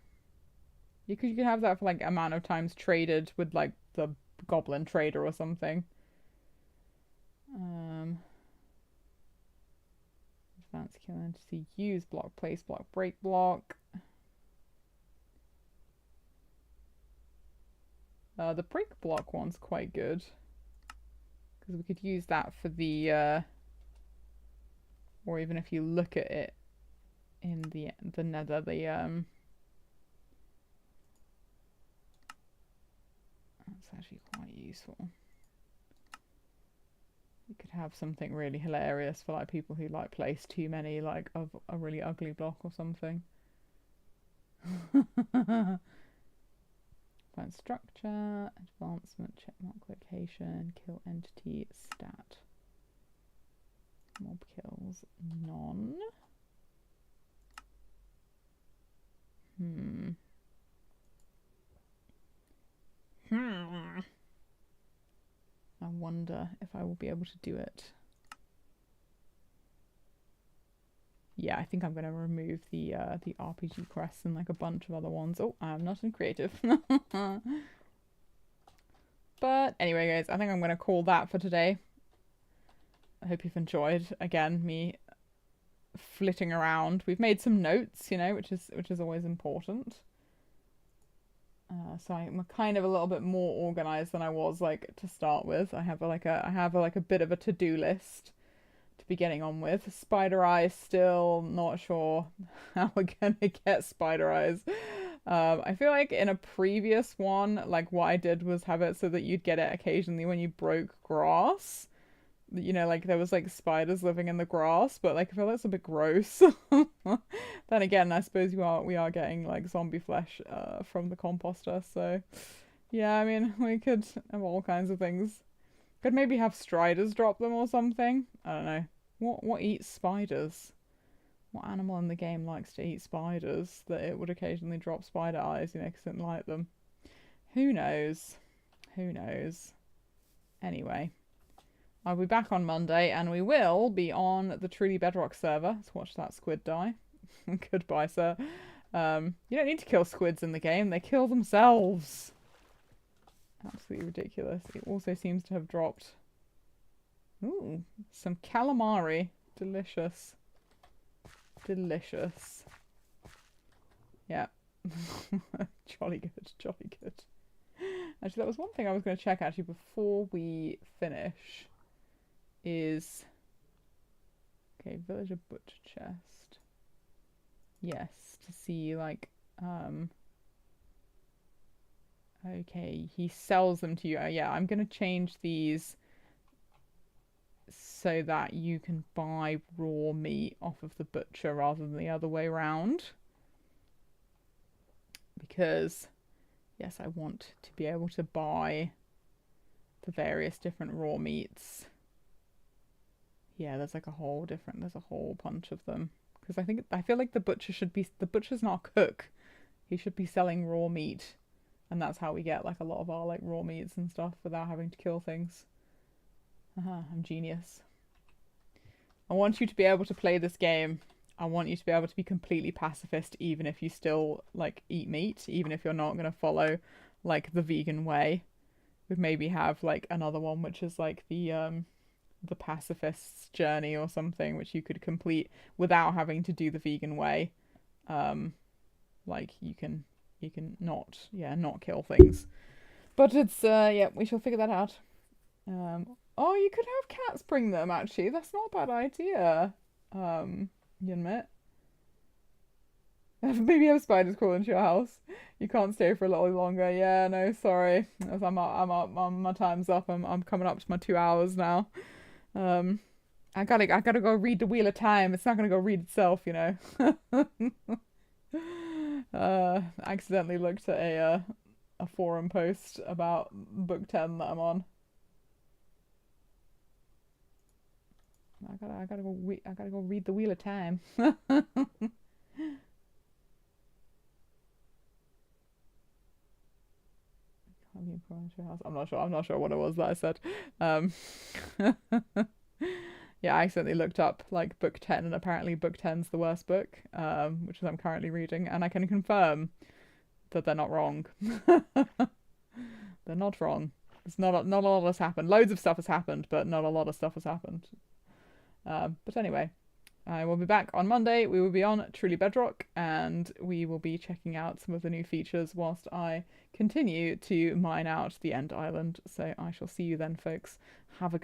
You could have that for like amount of times traded with like the goblin trader or something. Advanced kill entity. Use block, place block, break block. The break block one's quite good. Because we could use that for the or even if you look at it in the nether, that's actually quite useful. You could have something really hilarious for like people who like place too many like of a really ugly block or something. Find structure, advancement, checkmark location, kill entity, stat. Mob kills, none. I wonder if I will be able to do it. Yeah, I think I'm going to remove the RPG quests and like a bunch of other ones. Oh, I'm not in creative. But anyway, guys, I think I'm going to call that for today. I hope you've enjoyed, again, me flitting around. We've made some notes, you know, which is always important. So I'm kind of a little bit more organized than I was like to start with. I have like a bit of a to-do list to be getting on with. Spider eyes, still not sure how we're gonna get spider eyes. I feel like in a previous one, like what I did was have it so that you'd get it occasionally when you broke grass. You know, like there was like spiders living in the grass, but like I feel that's a bit gross. Then again, I suppose we are getting like zombie flesh from the composter, so yeah, I mean we could have all kinds of things. Could maybe have striders drop them or something. I don't know. What eats spiders? What animal in the game likes to eat spiders that it would occasionally drop spider eyes, you know, because it didn't like them? Who knows? Who knows? Anyway. I'll be back on Monday, and we will be on the Truly Bedrock server. Let's watch that squid die. Goodbye, sir. You don't need to kill squids in the game. They kill themselves. Absolutely ridiculous. It also seems to have dropped... Ooh, some calamari. Delicious. Delicious. Yeah. Jolly good, jolly good. Actually, that was one thing I was going to check, actually, before we finish. Is okay, villager butcher chest. Yes, to see like okay, he sells them to you. Yeah, I'm gonna change these so that you can buy raw meat off of the butcher rather than the other way around. Because yes, I want to be able to buy the various different raw meats. Yeah, there's like there's a whole bunch of them. Because I feel like the butcher's not a cook. He should be selling raw meat. And that's how we get like a lot of our like raw meats and stuff without having to kill things. I'm genius. I want you to be able to play this game. I want you to be able to be completely pacifist even if you still like eat meat, even if you're not going to follow like the vegan way. We'd maybe have like another one which is like the pacifist's journey or something, which you could complete without having to do the vegan way. Like you can not kill things. But it's yeah, we shall figure that out. Oh, you could have cats bring them, actually. That's not a bad idea. You admit. Maybe have spiders crawl into your house. You can't stay for a little longer. Yeah, no, sorry. As I'm up, my time's up. I'm coming up to my 2 hours now. I gotta go read the Wheel of Time. It's not gonna go read itself, you know. Accidentally looked at a forum post about book 10 that I'm on. I gotta go read the Wheel of Time. I'm not sure. I'm not sure what it was that I said. Um, yeah, I accidentally looked up like book 10, and apparently book 10's the worst book, which is I'm currently reading, and I can confirm that they're not wrong. They're not wrong. It's not a lot has happened. Loads of stuff has happened, but not a lot of stuff has happened. But anyway, I will be back on Monday. We will be on Truly Bedrock, and we will be checking out some of the new features whilst I continue to mine out the End Island. So I shall see you then, folks. Have a good